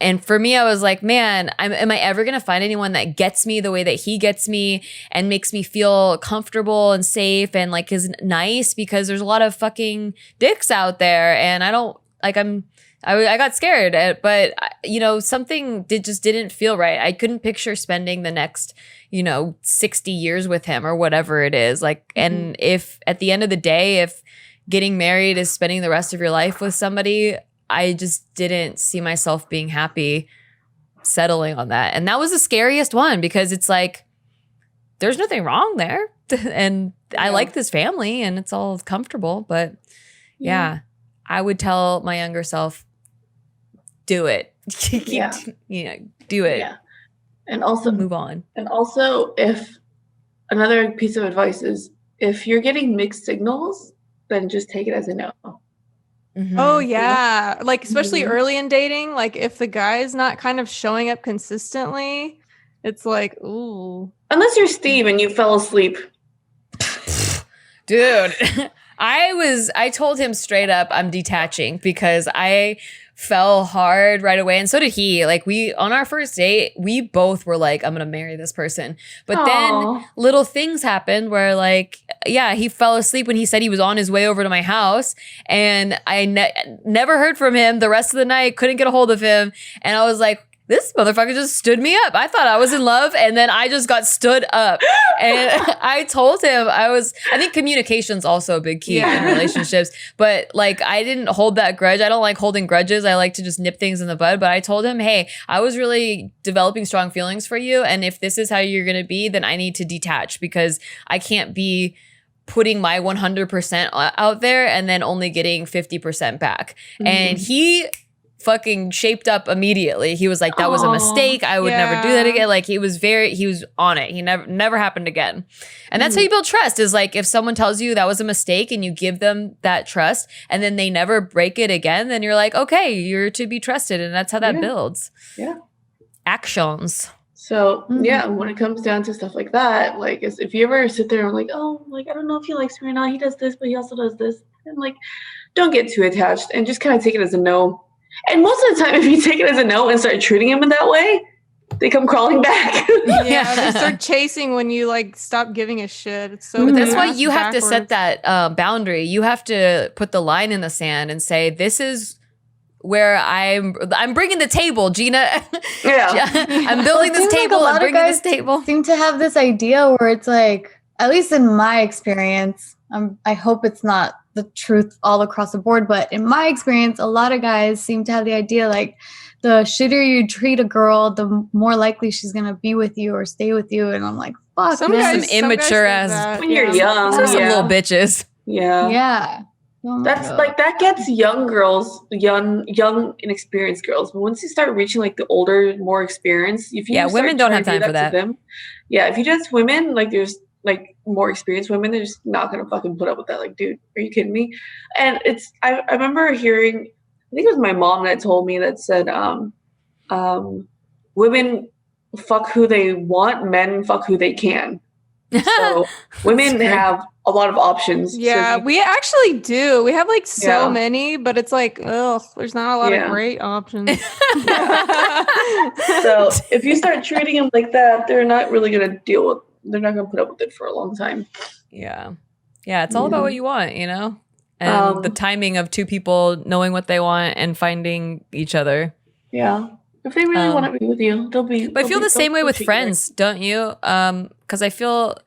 And for me, I was like, man, am I ever going to find anyone that gets me the way that he gets me and makes me feel comfortable and safe and like is nice? Because there's a lot of fucking dicks out there, and I don't like I got scared, but you know, something just didn't feel right. I couldn't picture spending the next, 60 years with him or whatever it is. Like, and if at the end of the day, if getting married is spending the rest of your life with somebody, I just didn't see myself being happy settling on that. And that was the scariest one because it's like, there's nothing wrong there. And I like this family and it's all comfortable. But yeah, I would tell my younger self, do it. Do it. Yeah. And also move on. And also, if another piece of advice is if you're getting mixed signals, then just take it as a no. Oh yeah. Like especially early in dating, like if the guy is not kind of showing up consistently, it's like, ooh. Unless you're Steve and you fell asleep. Dude, I told him straight up I'm detaching because I fell hard right away. And so did he. Like on our first date, we both were like, I'm going to marry this person. But then little things happened where like, yeah, he fell asleep when he said he was on his way over to my house. And I never heard from him the rest of the night, couldn't get a hold of him. And I was like, this motherfucker just stood me up. I thought I was in love, and then I just got stood up. And I told him I think communication's also a big key in relationships. But like, I didn't hold that grudge. I don't like holding grudges. I like to just nip things in the bud. But I told him, hey, I was really developing strong feelings for you. And if this is how you're going to be, then I need to detach, because I can't be putting my 100% out there and then only getting 50% back. Mm-hmm. And he fucking shaped up immediately. He was like, that was a mistake. I would never do that again. Like he was on it. He never happened again. And that's how you build trust, is like, if someone tells you that was a mistake and you give them that trust and then they never break it again, then you're like, okay, you're to be trusted. And that's how that builds. Yeah. Actions. So when it comes down to stuff like that, like if you ever sit there and like, oh, like, I don't know if he likes me or not. He does this, but he also does this. And like, don't get too attached and just kind of take it as a no. And most of the time, if you take it as a no and start treating him in that way, they come crawling back. They start chasing when you like stop giving a shit. It's so. But that's why you have to set that boundary. You have to put the line in the sand and say, "This is where I'm bringing the table, Gina. I'm building this table. Like I'm bringing this table." Seem to have this idea where it's like, at least in my experience, I hope it's not the truth all across the board, but in my experience, a lot of guys seem to have the idea like, the shittier you treat a girl, the more likely she's gonna be with you or stay with you. And I'm like, fuck. Some immature ass. When you're young, those are some little bitches. Yeah. Oh that's God. Like that gets young girls, young inexperienced girls. But once you start reaching like the older, more experienced, women don't have time for that. If you just women, like there's like more experienced women, they're just not gonna fucking put up with that. Like, dude, are you kidding me? And I remember hearing, I think it was my mom that told me, that said, women fuck who they want, men fuck who they can. So women have a lot of options. Yeah, we actually do. We have like so many, but it's like, there's not a lot of great options. So if you start treating them like that, they're not really gonna they're not gonna put up with it for a long time. Yeah. It's all about what you want, and the timing of two people knowing what they want and finding each other. Yeah. If they really want to be with you, they'll be. But I feel the same way with friends, don't you? Because I feel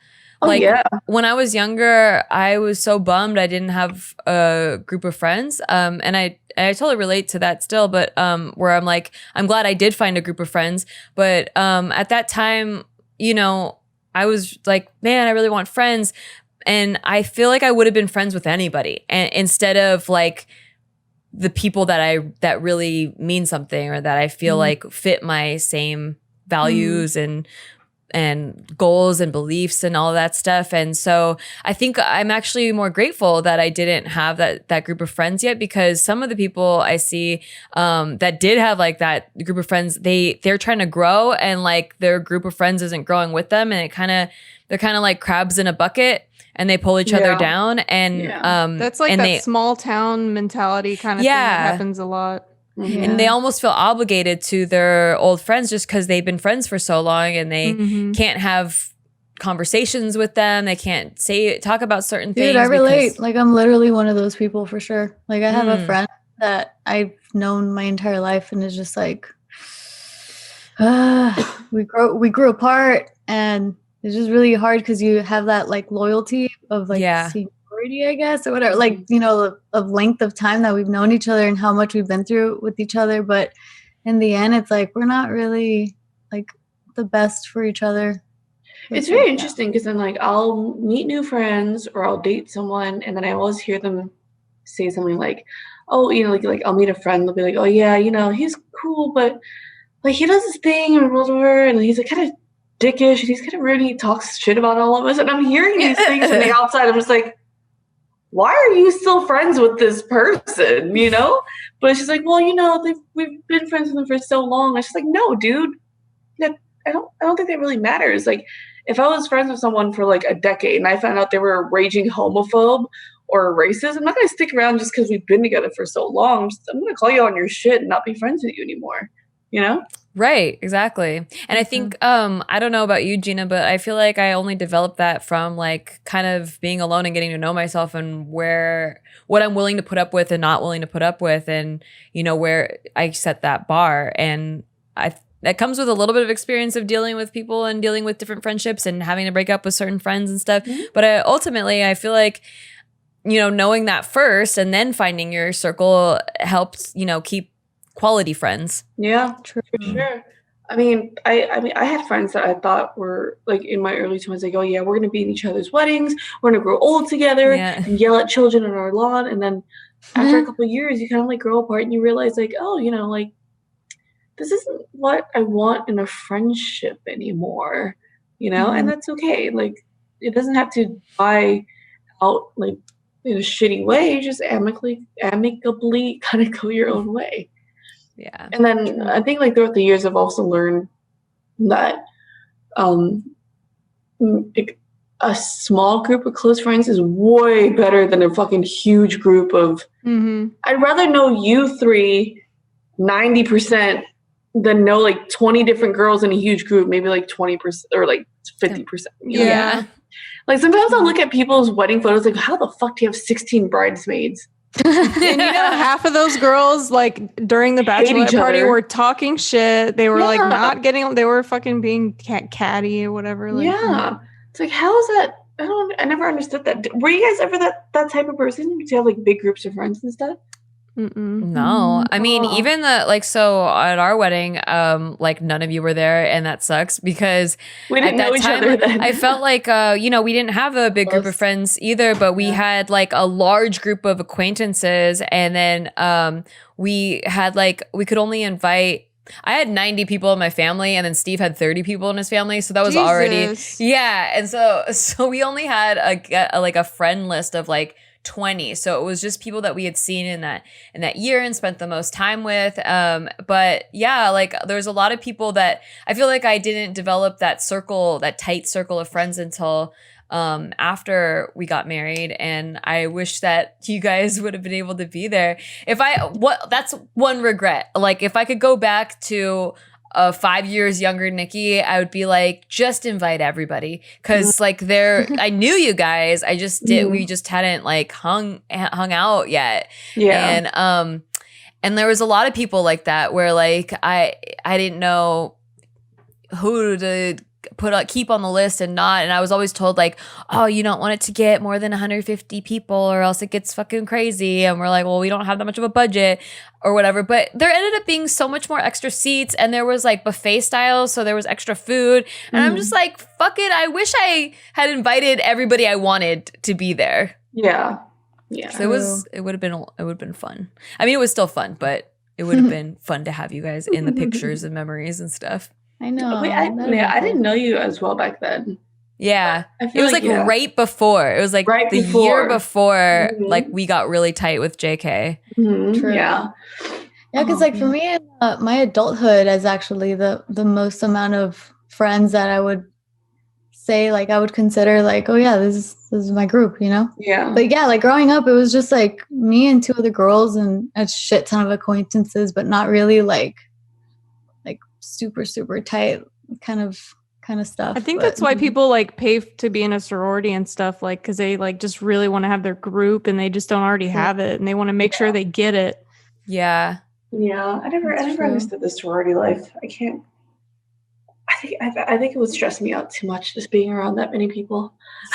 like when I was younger, I was so bummed I didn't have a group of friends. And I totally relate to that still, but where I'm like, I'm glad I did find a group of friends. But at that time, I was like, man, I really want friends. And I feel like I would have been friends with anybody, and instead of like the people that really mean something, or that I feel like fit my same values and goals and beliefs and all of that stuff. And so I think I'm actually more grateful that I didn't have that group of friends yet, because some of the people I see that did have like that group of friends, they're trying to grow, and like their group of friends isn't growing with them, and they're kind of like crabs in a bucket, and they pull each other down. And that's like that small town mentality kind of thing that happens a lot. Mm-hmm. And they almost feel obligated to their old friends just because they've been friends for so long, and they can't have conversations with them. They can't talk about certain things. Dude, I relate. Like, I'm literally one of those people for sure. Like, I have a friend that I've known my entire life, and it's just like, we grew apart, and it's just really hard because you have that like loyalty of like seniority, I guess, or whatever, like, of length of time that we've known each other and how much we've been through with each other. But in the end, it's like, we're not really like the best for each other. It's very interesting because then like I'll meet new friends or I'll date someone, and then I always hear them say something like, oh, like I'll meet a friend, they'll be like, oh yeah, he's cool, but like he does this thing or whatever, and he's like kind of dickish, and he's kind of rude, and he talks shit about all of us, and I'm hearing these things from the outside. I'm just like, why are you still friends with this person? But she's like, well, we've been friends with them for so long. And she's like, no, dude, I don't think that really matters. Like, if I was friends with someone for like a decade and I found out they were a raging homophobe, or racist. I'm not going to stick around just because we've been together for so long. I'm going to call you on your shit and not be friends with you anymore. You know? Right, exactly. And I think I don't know about you, Gina, but I feel like I only developed that from like kind of being alone and getting to know myself and what I'm willing to put up with and not willing to put up with, and you know, where I set that bar. And that comes with a little bit of experience of dealing with people and dealing with different friendships and having to break up with certain friends and stuff. Mm-hmm. But ultimately, I feel like, you know, knowing that first and then finding your circle helps, you know, keep quality friends. Yeah, true. For sure. I mean, I had friends that I thought were like in my early 20s, like, oh yeah, we're gonna be in each other's weddings, we're gonna grow old together and yell at children on our lawn. And then after a couple of years, you kind of like grow apart and you realize like, oh, you know, like this isn't what I want in a friendship anymore, you know, and that's okay. Like it doesn't have to die out like in a shitty way, just amicably kind of go your own way. Yeah. And then I think like throughout the years, I've also learned that a small group of close friends is way better than a fucking huge group of, I'd rather know you three 90% than know like 20 different girls in a huge group, maybe like 20% or like 50%. Yeah. Like sometimes I'll look at people's wedding photos like, how the fuck do you have 16 bridesmaids? And you know, half of those girls like during the bachelorette party were talking shit. They were like not getting, they were fucking being catty or whatever. Like, it's like, how is that? I never understood that. Were you guys ever that type of person? Did you have like big groups of friends and stuff? No, I mean, even so at our wedding, like none of you were there, and that sucks because we didn't know each other then. I felt like, you know, we didn't have a big group of friends either, but we had like a large group of acquaintances, and then we had like, we could only invite, I had 90 people in my family, and then Steve had 30 people in his family, so that was already, and so we only had a friend list of like 20, so it was just people that we had seen in that year and spent the most time with. But yeah, like there's a lot of people that I feel like I didn't develop that tight circle of friends until after we got married, and I wish that you guys would have been able to be there. That's one regret. Like if I could go back to 5 years younger Nikki, I would be like, just invite everybody, because like I knew you guys, I just did. We just hadn't like hung out yet. And there was a lot of people like that where like I didn't know who to keep on the list and not, and I was always told like, oh, you don't want it to get more than 150 people or else it gets fucking crazy, and we're like, well, we don't have that much of a budget or whatever. But there ended up being so much more extra seats, and there was like buffet style, so there was extra food, and I'm just like, fuck it, I wish I had invited everybody I wanted to be there. Yeah So it would have been fun. I mean, it was still fun, but it would have been fun to have you guys in the pictures and memories and stuff. I know. Wait, I didn't know you as well back then. Yeah. It was like right before. It was like year before, like we got really tight with JK. True. Yeah. Yeah, because like for me, my adulthood is actually the most amount of friends that I would say like I would consider like, oh yeah, this is my group, you know? Yeah. But yeah, like growing up, it was just like me and two other girls and a shit ton of acquaintances, but not really like super, super tight kind of stuff. I think that's why people like pay to be in a sorority and stuff, like because they like just really want to have their group and they just don't already have it, and they want to make sure they get it. Yeah. I never understood the sorority life. I can't. I think it would stress me out too much just being around that many people.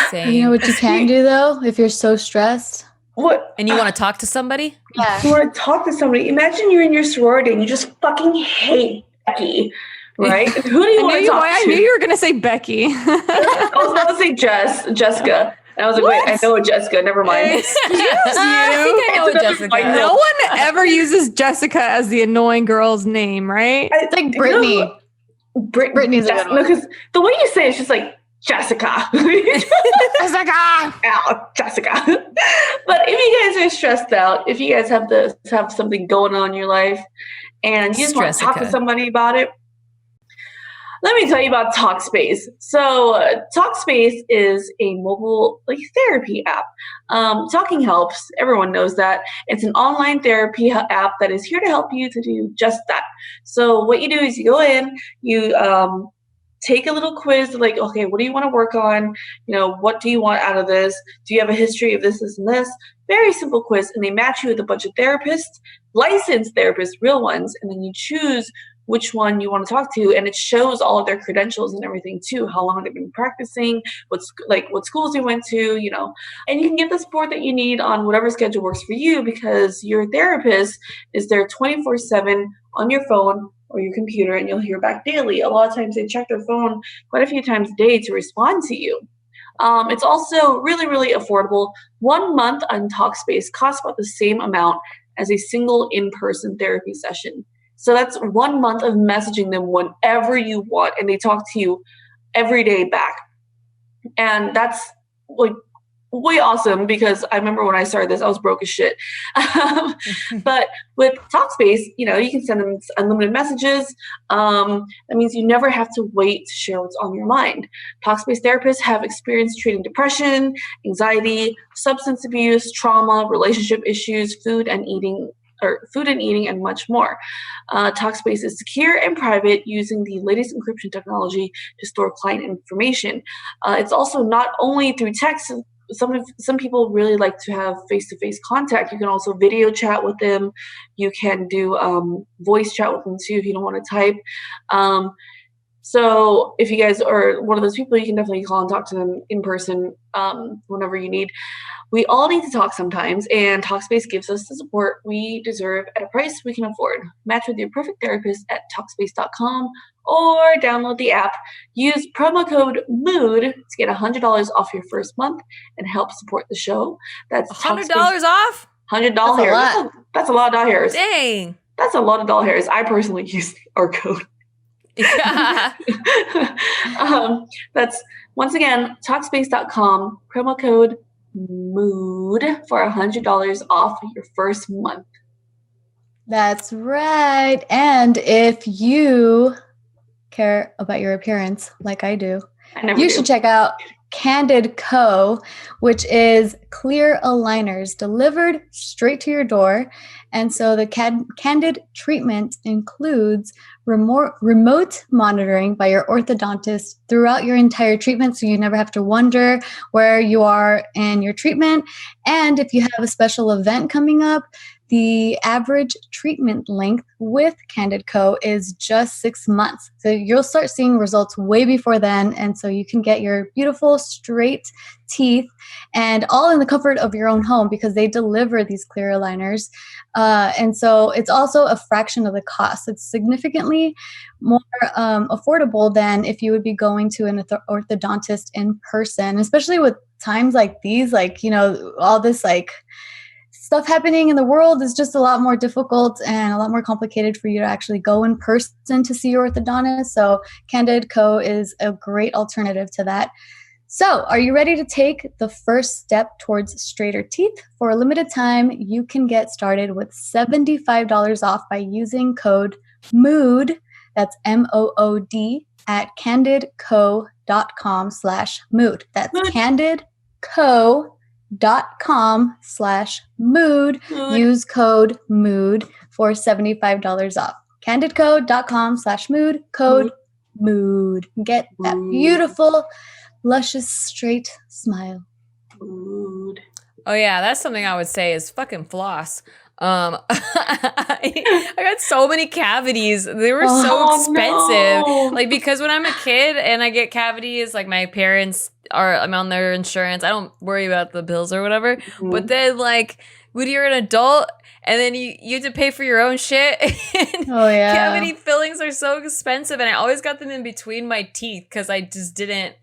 Same. You know what you can do though if you're so stressed? What? And you want to talk to somebody? Yeah. You want to talk to somebody. Imagine you're in your sorority and you just fucking hate Becky, right? Who do you want to talk to? I knew you were going to say Becky. I was about to say Jessica. And I was like, wait, I know Jessica. Never mind. I think I know Jessica. No one ever uses Jessica as the annoying girl's name, right? It's like Brittany. Brittany's a good one. No, because the way you say it's just like Jessica. Jessica. Ow, Jessica. But if you guys are stressed out, if you guys have something going on in your life, and you just want to talk to somebody about it, Let me tell you about Talkspace. So Talkspace is a mobile therapy app. Talking helps. Everyone knows that. It's an online therapy app that is here to help you to do just that. So what you do is you go in, you take a little quiz like, okay, what do you want to work on? What do you want out of this? Do you have a history of this, and this? Very simple quiz. And they match you with a bunch of therapists, licensed therapists, real ones. And then you choose which one you want to talk to. And it shows all of their credentials and everything too, how long they've been practicing, what schools they went to, and you can get the support that you need on whatever schedule works for you, because your therapist is there 24/7 on your phone or your computer, and you'll hear back daily. A lot of times they check their phone quite a few times a day to respond to you. It's also really, really affordable. 1 month on Talkspace costs about the same amount as a single in-person therapy session. So that's 1 month of messaging them whenever you want, and they talk to you every day back. And that's way awesome, because I remember when I started this, I was broke as shit. But with Talkspace, you can send them unlimited messages. That means you never have to wait to share what's on your mind. Talkspace therapists have experience treating depression, anxiety, substance abuse, trauma, relationship issues, food and eating, and much more. Talkspace is secure and private, using the latest encryption technology to store client information. It's also not only through text. Some people really like to have face-to-face contact. You can also video chat with them. You can do voice chat with them too if you don't want to type. So if you guys are one of those people, you can definitely call and talk to them in person whenever you need. We all need to talk sometimes, and Talkspace gives us the support we deserve at a price we can afford. Match with your perfect therapist at Talkspace.com or download the app. Use promo code MOOD to get $100 off your first month and help support the show. That's $100 off? $100. That's a lot of dollar hairs. Dang. That's a lot of dollar hairs. I personally use our code. Yeah. That's, once again, Talkspace.com, promo code MOOD for $100 off your first month. That's right. And if you care about your appearance like I do, you should check out Candid Co., which is clear aligners delivered straight to your door. And so the Candid treatment includes remote monitoring by your orthodontist throughout your entire treatment, so you never have to wonder where you are in your treatment. And if you have a special event coming up, the average treatment length with Candid Co. is just 6 months. So you'll start seeing results way before then. And so you can get your beautiful straight teeth, and all in the comfort of your own home, because they deliver these clear aligners. And so it's also a fraction of the cost. It's significantly more affordable than if you would be going to an orthodontist in person, especially with times like these, all this stuff happening in the world is just a lot more difficult and a lot more complicated for you to actually go in person to see your orthodontist. So Candid Co. is a great alternative to that. So are you ready to take the first step towards straighter teeth? For a limited time, you can get started with $75 off by using code MOOD, that's MOOD, at candidco.com/mood. That's candidco.com/mood. Use code MOOD for $75 off. candidco.com/mood, code MOOD. Get that beautiful, luscious, straight smile. Mood. Oh yeah, that's something I would say is fucking floss. I got so many cavities. They were so expensive. No. Because when I'm a kid and I get cavities, my parents I'm on their insurance. I don't worry about the bills or whatever. Mm-hmm. But then when you're an adult and then you have to pay for your own shit. Cavity fillings are so expensive, and I always got them in between my teeth because I just didn't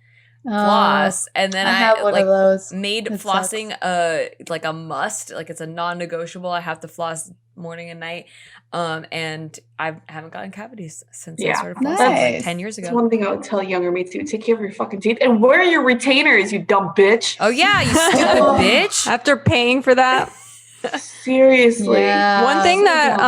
floss. And then I have one of those. Made it flossing a must. It's a non-negotiable. I have to floss morning and night. And I haven't gotten cavities since I started flossing 10 years ago. That's one thing I would tell younger me to take care of your fucking teeth and wear your retainers, you dumb bitch. Oh yeah, you stupid bitch. After paying for that. Seriously. Yeah. One thing that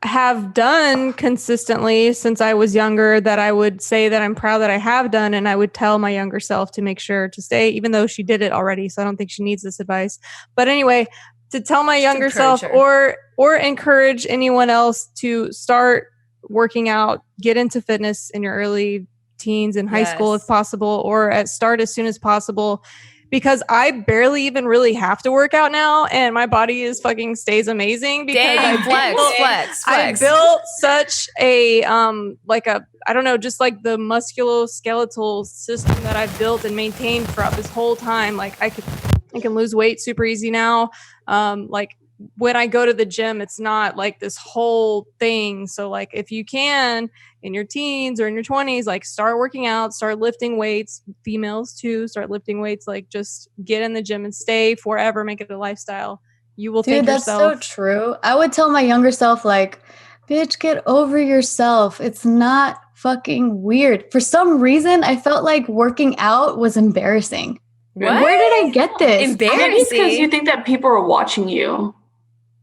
have done consistently since I was younger that I would say that I'm proud that I have done. And I would tell my younger self to make sure to stay, even though she did it already. So I don't think she needs this advice. But anyway, to tell my younger self or encourage anyone else to start working out, get into fitness in your early teens and high school if possible, or start as soon as possible. Because I barely even really have to work out now, and my body is fucking stays amazing because I built such a I don't know, just like the musculoskeletal system that I've built and maintained throughout this whole time. Like I can lose weight super easy now. Like when I go to the gym, it's not like this whole thing. So like if you can in your teens or in your 20s, like start working out, start lifting weights, females too, start lifting weights, like just get in the gym and stay forever, make it a lifestyle. You will thank yourself. That's so true. I would tell my younger self, like, bitch, get over yourself. It's not fucking weird. For some reason, I felt like working out was embarrassing. What? Where did I get this? Embarrassing. Because you think that people are watching you.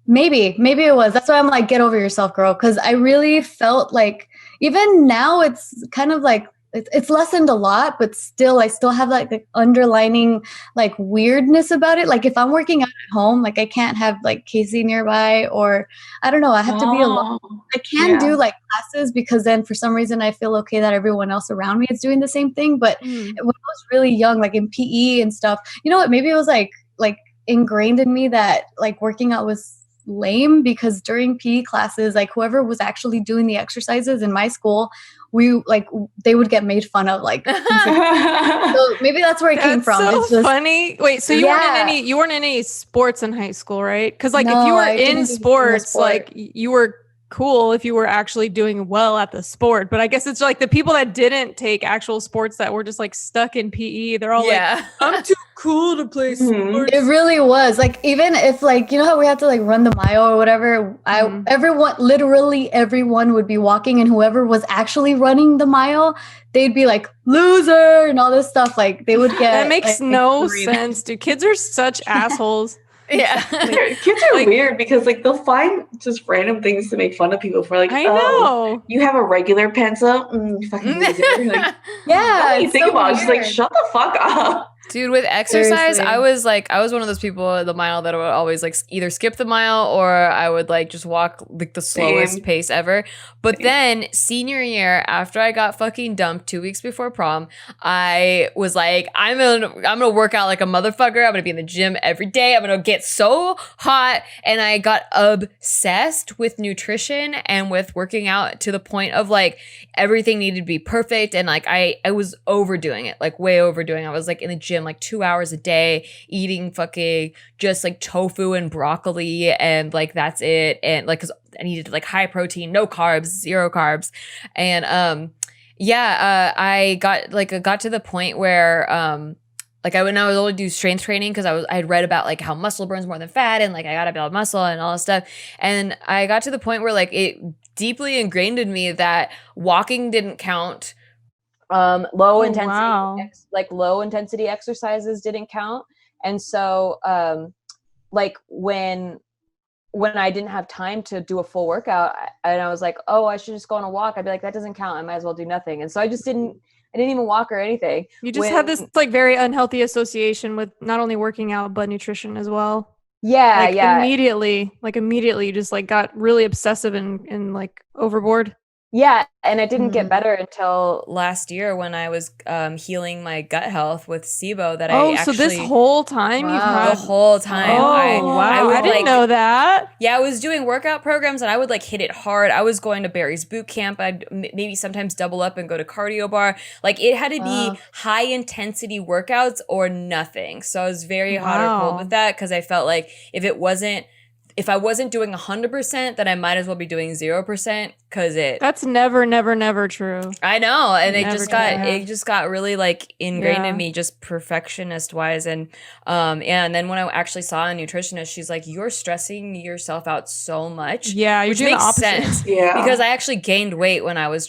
Maybe it was. That's why I'm like, get over yourself, girl. Because I really felt like, even now, it's kind of like, it's lessened a lot, but still, I still have like the underlining like weirdness about it. Like if I'm working out at home, like I can't have like Casey nearby, or I don't know, I have to be alone. I can do like classes because then for some reason I feel okay that everyone else around me is doing the same thing. But when I was really young, like in PE and stuff, you know what? Maybe it was like ingrained in me that like working out was lame, because during PE classes, like whoever was actually doing the exercises in my school, they would get made fun of, like so maybe that's where it came from. So it's just funny. Wait, so you weren't in any sports in high school, right? Because like if you were in sports, like you were cool if you were actually doing well at the sport. But I guess it's like the people that didn't take actual sports that were just like stuck in PE, they're all like, I'm too cool to play sports. It really was. Like, even if like, you know how we had to like run the mile or whatever, literally everyone would be walking, and whoever was actually running the mile, they'd be like, loser, and all this stuff. Like they would get that makes no sense, dude. Kids are such assholes. Yeah. Kids are weird because like they'll find just random things to make fun of people for. Like, I know you have a regular pencil, you fucking loser. Like, you think about it, just like shut the fuck up. Dude, with exercise, I was one of those people at the mile that would always like either skip the mile or I would like just walk like the slowest pace ever. But then senior year, after I got fucking dumped 2 weeks before prom, I was like, I'm gonna work out like a motherfucker. I'm gonna be in the gym every day. I'm gonna get so hot. And I got obsessed with nutrition and with working out to the point of like everything needed to be perfect. And like I was overdoing it, like way overdoing. I was like in the gym like 2 hours a day eating fucking just like tofu and broccoli, and like that's it. And like, cause I needed like high protein, no carbs, 0 carbs. And I got to the point where like I would only do strength training because I had read about like how muscle burns more than fat, and like I gotta build muscle and all this stuff. And I got to the point where like it deeply ingrained in me that walking didn't count. Low intensity exercises didn't count. And so like when I didn't have time to do a full workout and I was like, oh, I should just go on a walk, I'd be like, that doesn't count, I might as well do nothing. And so I didn't even walk or anything. You just have this like very unhealthy association with not only working out but nutrition as well. Immediately you just like got really obsessive and like overboard. Yeah, and it didn't get better until last year when I was healing my gut health with SIBO. So this whole time you've had the whole time. Oh, wow! I didn't know that. Yeah, I was doing workout programs and I would like hit it hard. I was going to Barry's boot camp. I'd maybe sometimes double up and go to cardio bar. Like it had to be high intensity workouts or nothing. So I was very hot or cold with that because I felt like if I wasn't doing 100%, then I might as well be doing 0%. because that's never true. I know, and Never it just got really like ingrained in me, just perfectionist wise, and then when I actually saw a nutritionist, she's like, "You're stressing yourself out so much." Yeah, which doing makes the opposite. sense. Yeah. Because I actually gained weight when I was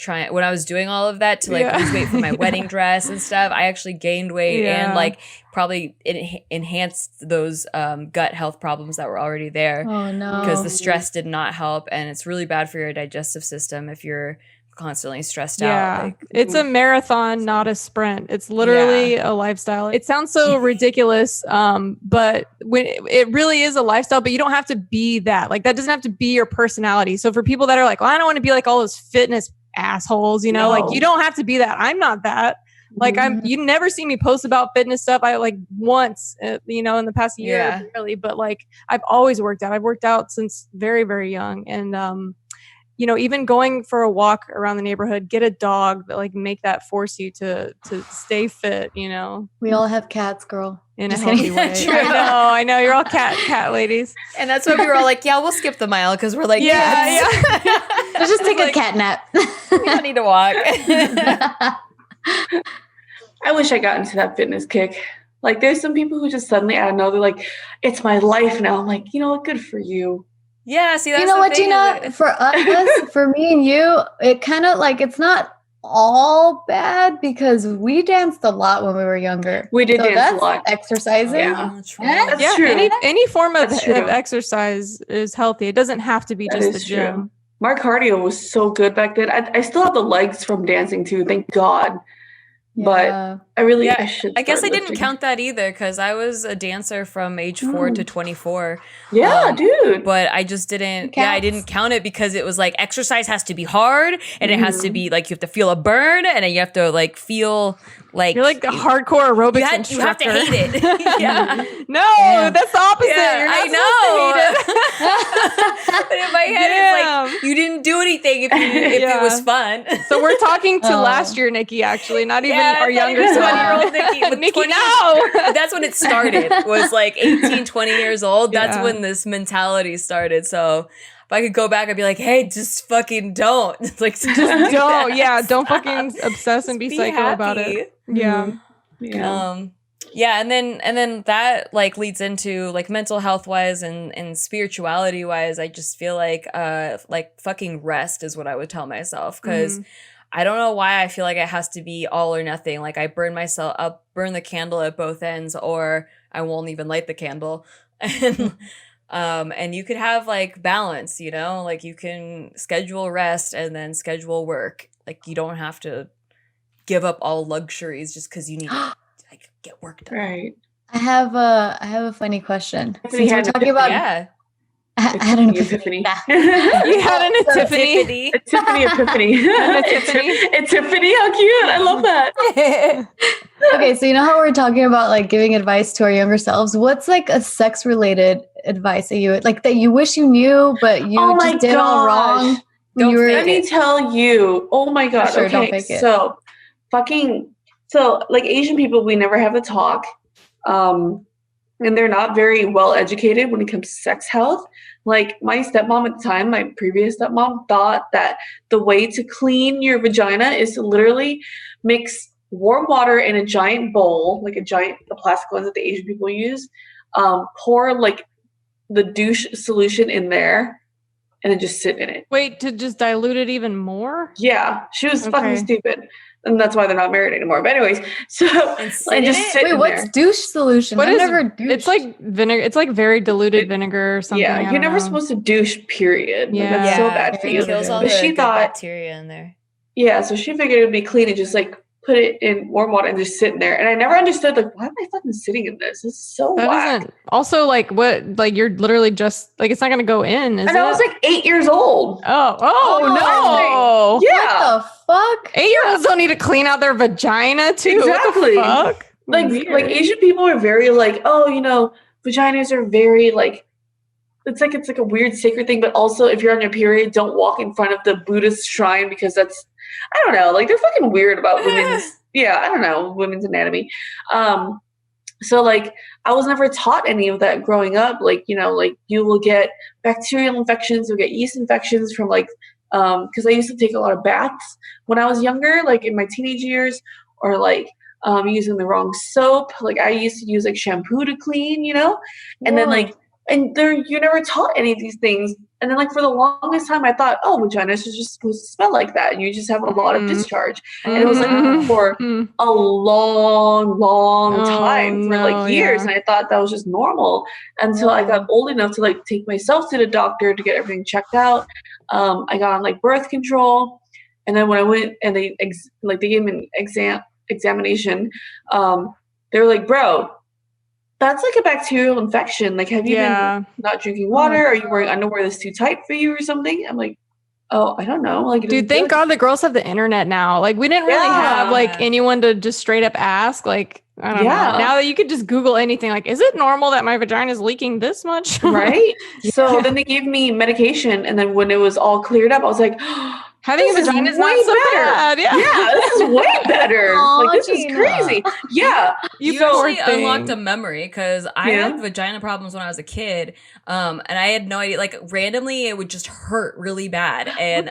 doing all of that to like lose weight for my wedding dress and stuff. I actually gained weight and like probably it enhanced those gut health problems that were already there. Oh no. Because the stress did not help, and it's really bad for your digestive system if you're constantly stressed out. Like, it's a marathon, not a sprint. It's literally a lifestyle. It sounds so ridiculous, but when it really is a lifestyle, but you don't have to be that. Like that doesn't have to be your personality. So for people that are like, well, I don't want to be like all those fitness assholes, you know, like you don't have to be that. I'm not that. Like you never see me post about fitness stuff. I like once, you know, in the past year, barely, but like I've always worked out. I've worked out since very, very young. And, you know, even going for a walk around the neighborhood, get a dog that like make that force you to stay fit, you know. We all have cats, girl. In a healthy way. I know. You're all cat ladies. And that's why we were all like, yeah, we'll skip the mile because we're like, Let's just take a cat nap. We don't need to walk. I wish I got into that fitness kick. Like there's some people who just suddenly out of nowhere, they're like, it's my life now. I'm like, you know what? Good for you. Yeah. See, that's you know what, Gina? For us, for me and you, it kind of like, it's not all bad because we danced a lot when we were younger. We did dance a lot. Exercising. Yeah. That's true. Any form of exercise is healthy. It doesn't have to be just the gym. True. My cardio was so good back then. I still have the legs from dancing too, thank God. But I should. I guess I didn't count that either because I was a dancer from age 4 to 24. Yeah, dude. But I just didn't. Yeah, I didn't count it because it was like exercise has to be hard and it has to be like you have to feel a burn and then you have to like feel like you're like the hardcore aerobics instructor. You have to hate it. That's the opposite. Yeah, you're not I know. supposed to hate it. But in my head, it's like you didn't do anything if it was fun. So we're talking to last year, Nikki. Actually, not even our younger 20-year-old Nikki. With Nikki, 20, that's when it started. Was like 18, 20 years old. That's when this mentality started. So if I could go back, I'd be like, hey, just fucking don't. Like, just don't. Yeah, don't fucking obsess and be psycho happy about it. Yeah. And then that like leads into like mental health wise and spirituality wise. I just feel like fucking rest is what I would tell myself because I don't know why I feel like it has to be all or nothing. Like I'll burn the candle at both ends, or I won't even light the candle. And you could have like balance, you know, like you can schedule rest and then schedule work. Like you don't have to give up all luxuries just because you need to like get work done. Right. I have a funny question. Since we're talking about I had an epiphany. You had an epiphany. A Tiffany epiphany. Epiphany, how cute. I love that. Okay, so you know how we're talking about like giving advice to our younger selves? What's like a sex related advice that you like that you wish you knew but you just did all wrong? Let me tell you. Oh my god. Sure, okay. don't fake it. So like Asian people, we never have the talk. And they're not very well educated when it comes to sex health. Like my stepmom at the time, my previous stepmom, thought that the way to clean your vagina is to literally mix warm water in a giant bowl, like the plastic ones that the Asian people use, pour like the douche solution in there, and then just sit in it. Wait, to just dilute it even more? Yeah, she was fucking stupid. And that's why they're not married anymore. But anyways, so and just sit in what's there. douche solution? I've never douched. It's like vinegar. It's like very diluted vinegar or something. Yeah, you're never supposed to douche, period. Yeah. Like, that's so bad for you. It kills all the good bacteria in there. Yeah, so she figured it would be clean and just like put it in warm water and just sit in there. And I never understood like, why am I fucking sitting in this? This is so whack. Also, like what? Like you're literally just like it's not going to go in. And I was like 8 years old. Oh no! Yeah. What the fuck? 8-year-olds don't need to clean out their vagina too. Exactly. What the fuck? Like Asian people are very like, oh, you know, vaginas are very like, it's like a weird sacred thing. But also, if you're on your period, don't walk in front of the Buddhist shrine because that's, I don't know, like they're fucking weird about women's. I don't know, women's anatomy. So like I was never taught any of that growing up. Like, you know, like you will get bacterial infections, you'll get yeast infections from like because I used to take a lot of baths when I was younger, like in my teenage years, or like using the wrong soap. Like I used to use like shampoo to clean, and then like, and there you're never taught any of these things. And then like for the longest time, I thought, oh, vaginas are just supposed to smell like that, and you just have a lot of discharge. And it was like for a long time, for like years, and I thought that was just normal until I got old enough to like take myself to the doctor to get everything checked out. I got on like birth control, and then when I went and they gave me an examination, they were like, bro, that's like a bacterial infection. Like, have you been not drinking water? Are you wearing underwear that's too tight for you or something? I'm like, oh, I don't know. Like, dude, thank God the girls have the internet now. Like, we didn't really have like anyone to just straight up ask. Like, I don't know. Now that you could just Google anything, like, is it normal that my vagina is leaking this much? Right. So then they gave me medication, and then when it was all cleared up, I was like, having a vagina is not so bad. Yeah, this is way better. Like, this is crazy. Yeah. You actually unlocked a memory, because I had vagina problems when I was a kid. And I had no idea, like randomly it would just hurt really bad. And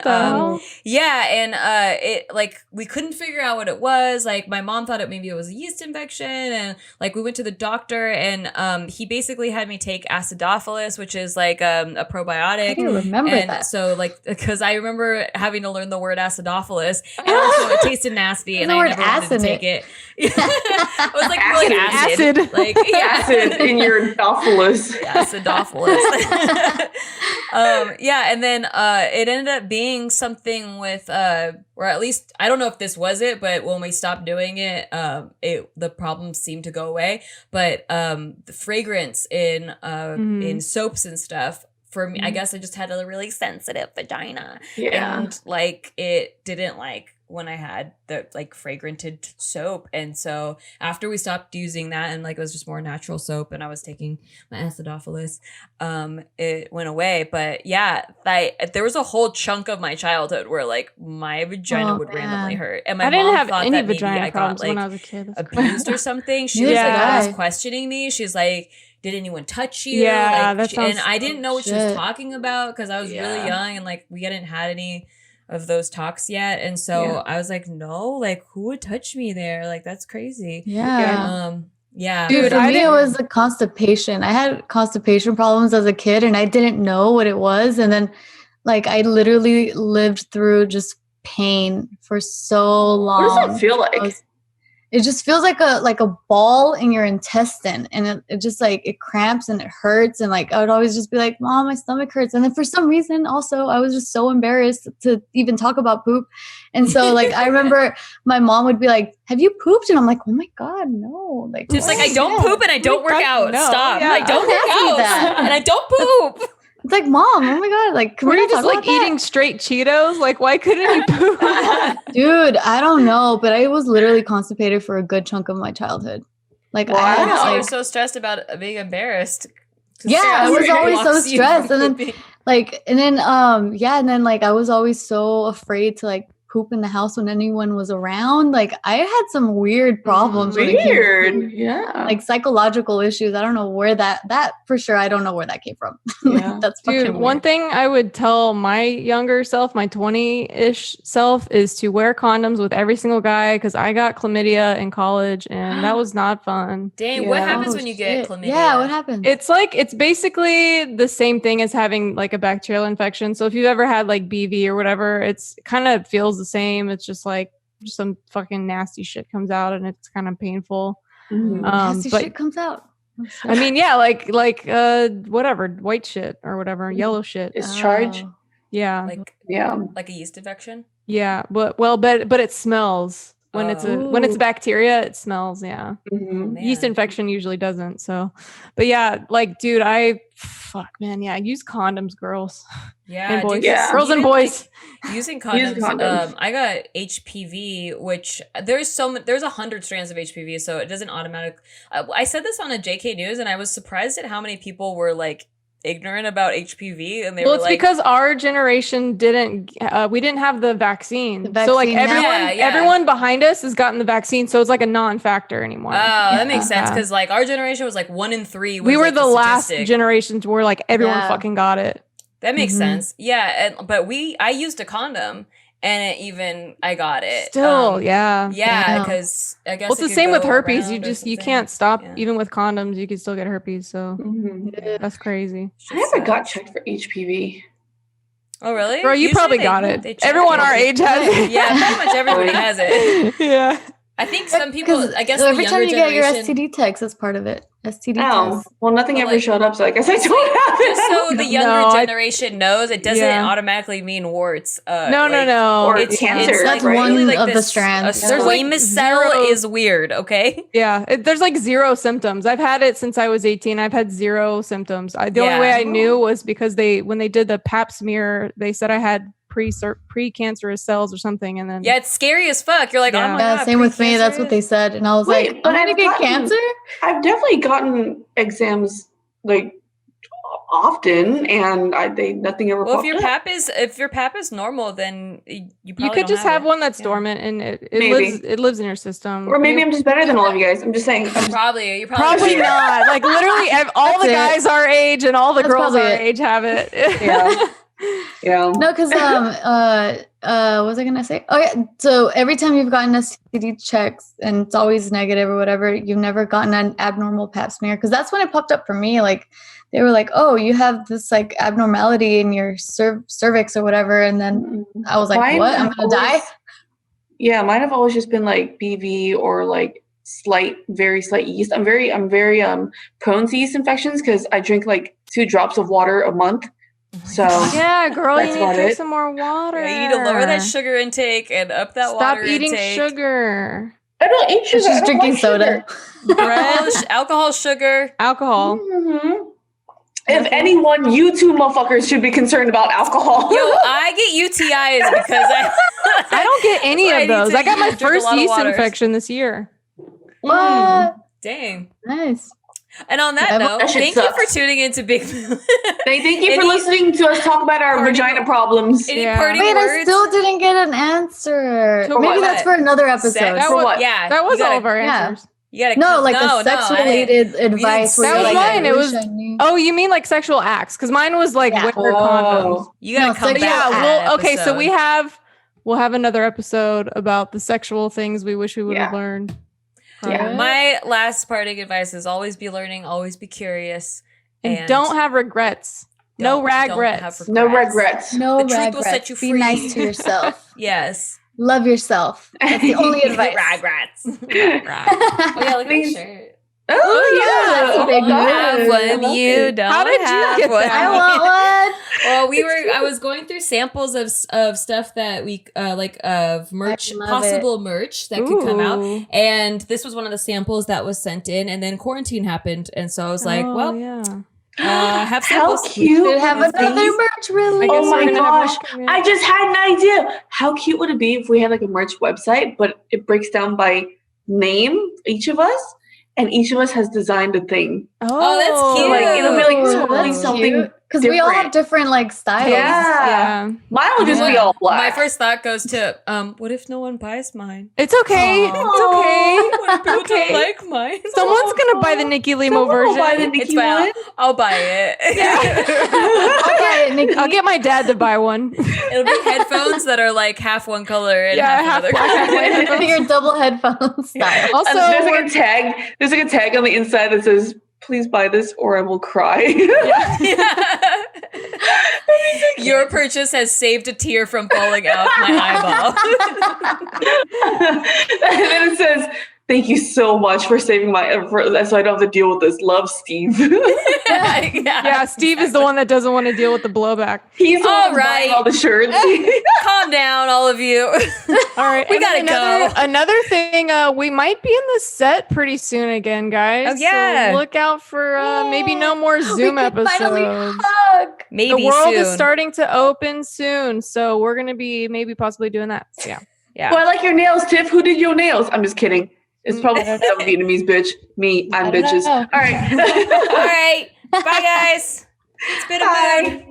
it like we couldn't figure out what it was. Like my mom thought maybe it was a yeast infection, and like we went to the doctor, and he basically had me take acidophilus, which is like a probiotic. I can remember that. So like, because I remember having to learn the word acidophilus, and also it tasted nasty, and I never wanted to take it. It was like acid. Like acid in your acidophilus. Acidophilus. And then it ended up being something with or at least I don't know if this was it, but when we stopped doing it, the problems seemed to go away. But the fragrance in soaps and stuff, for me, I guess I just had a really sensitive vagina. And like it didn't like when I had the like fragranted soap. And so after we stopped using that, and like it was just more natural soap, and I was taking my acidophilus, it went away. But there was a whole chunk of my childhood where like my vagina would randomly hurt. And my mom thought that maybe I got like when I was a kid. Abused or something. She was like always questioning me. She's like, did anyone touch you? Yeah, and I didn't know what she was talking about, because I was really young, and like we hadn't had any of those talks yet. And so I was like, no, like who would touch me there? Like that's crazy. Dude, for me it was the constipation. I had constipation problems as a kid, and I didn't know what it was. And then like I literally lived through just pain for so long. What does that feel like? It just feels like a ball in your intestine, and it just like it cramps and it hurts, and like I would always just be like, Mom, my stomach hurts. And then for some reason also I was just so embarrassed to even talk about poop. And so like I remember my mom would be like, have you pooped? And I'm like, oh my God, no. Like just like I don't poop and I don't work out. No. Stop. I don't work out and I don't poop. It's like, Mom, oh my God, like, were you just like eating straight Cheetos? Like, why couldn't you poop? Dude, I don't know, but I was literally constipated for a good chunk of my childhood. Like, I was so stressed about being embarrassed. Yeah, I was always so stressed, and then I was always so afraid to like poop in the house when anyone was around. Like I had some weird problems. Like psychological issues. I don't know where that for sure. I don't know where that came from. That's fucking weird. One thing I would tell my younger self, my 20-ish self, is to wear condoms with every single guy, because I got chlamydia in college and that was not fun. Dang, what happens when you get chlamydia? Yeah, what happens? It's basically the same thing as having like a bacterial infection. So if you've ever had like BV or whatever, it's kind of feels the same. It's just like some fucking nasty shit comes out, and it's kind of painful. Nasty shit comes out. I mean, like whatever, white shit or whatever, yellow shit. Discharge. Yeah. Like a yeast infection. Yeah, but it smells. When it's bacteria, it smells. Yeah. Yeast infection usually doesn't. So, but yeah, like, dude, use condoms, girls. Yeah, and boys. Girls and boys. Like, using condoms. I got HPV, which there's 100 strands of HPV, so it doesn't automatically. I said this on a JK News, and I was surprised at how many people were like ignorant about HPV, and it's because our generation didn't have the vaccine. So like everyone behind us has gotten the vaccine, so it's like a non-factor anymore. Oh, that makes sense, because like our generation was like 1 in 3. We were the last generation to where like everyone fucking got it. That makes sense. Yeah, but I used a condom, and I got it. Still, yeah. Yeah, because I guess it's the same with herpes. You can't stop even with condoms. You can still get herpes. So that's crazy. I never got checked for HPV. Oh really? Girl, you probably got it. Everyone our age has it. Yeah, pretty much everybody has it. Yeah. I think some people, I guess every the time younger you get your generation, STD text as part of it. STD test. Well, nothing ever showed up, so I guess I don't have it. just so the younger generation knows, it doesn't Yeah. automatically mean warts. No. Or It's cancer. It's That's like one really like of the this, strands. A There's like squamous cell zero- is weird, okay? Yeah, there's like zero symptoms. I've had it since I was 18. I've had zero symptoms. The only way I knew was because when they did the pap smear, they said I had pre-cancerous cells or something, and then It's scary as fuck. You're like, oh my god. Same with me. That's what they said, and I was like, I'm gonna get cancer. I've definitely gotten exams like often, and nothing ever. Well, popped if your pap is normal, then you probably could just have it. one that's dormant, and it lives in your system. Or maybe I'm just better than all of you guys. I'm just saying. You're probably not. Like literally, all the guys our age and all the girls our age have it. Yeah. No, because what was I gonna say? Oh yeah. So every time you've gotten STD checks and it's always negative or whatever, you've never gotten an abnormal pap smear, because that's when it popped up for me. Like they were like, "Oh, you have this like abnormality in your cervix or whatever," and then I was like, "What? I'm gonna die?" Yeah, mine have always just been like BV or like very slight yeast. I'm very prone to yeast infections because I drink like 2 drops of water a month. So yeah, girl, you need to drink some more water. Yeah, you need to lower that sugar intake and up that water intake. Stop eating sugar. I don't eat sugar. She's drinking soda. Alcohol, sugar. Alcohol. Mm-hmm. If anyone, you two motherfuckers should be concerned about alcohol. Yo, I get UTIs because I don't get any of those. I got my first yeast infection this year. What? Dang. Nice. And on that note, thank you for tuning into Big Thank you for listening to us talk about our vagina problems. Any parting Wait, words? I still didn't get an answer. Maybe that's for another episode. For what? Yeah, that was all of our answers. You gotta the sex-related advice. That was mine. It was. Oh, you mean like sexual acts? Because mine was like wear condoms. You gotta come back. Yeah. Okay. So we'll have another episode about the sexual things we wish we would have learned. Yeah. My last parting advice is always be learning, always be curious, and don't have regrets. No regrets. No regrets. No the regrets. Truth will set you free. Be nice to yourself. Yes. Love yourself. That's the only advice. Regrets. Oh yeah, look at my shirt. Oh yeah, that's a big you have one. You don't. How did you get that? I want one. Well, I was going through samples of stuff that we of merch, possible merch that could come out, and this was one of the samples that was sent in, and then quarantine happened, and so I was like, have samples. How cute! We have another merch release. Oh my gosh! I just had an idea. How cute would it be if we had like a merch website, but it breaks down by name, each of us? And each of us has designed a thing. Oh, that's cute. Like, it'll be like totally something because we all have different like styles. Yeah. Mine will just be all black. My first thought goes to, what if no one buys mine? It's okay. Aww. It's okay. What if people don't like mine? Someone's gonna buy the Nikki Limo version. Buy the Nikki one. I'll buy it. Okay, Nikki. I'll get my dad to buy one. It'll be headphones that are like half one color and half another color. Your double headphones style. Also, there's like a tag. There's like a tag on the inside that says, "Please buy this or I will cry." Yeah. Your purchase has saved a tear from falling out my eyeball. And then it says, "Thank you so much for saving so I don't have to deal with this. Love, Steve." Yeah, Steve is the one that doesn't want to deal with the blowback. He's all right. All the shirts. Calm down, all of you. All right, we gotta go. Another thing, we might be in the set pretty soon again, guys. Oh yeah. So look out for maybe no more Zoom episodes. Maybe the world soon. is starting to open soon, so we're gonna be maybe possibly doing that. So, yeah. Well, I like your nails, Tiff. Who did your nails? I'm just kidding. It's probably some Vietnamese bitch. Me, I'm bitches. All right. All right. Bye, guys. It's been a mood.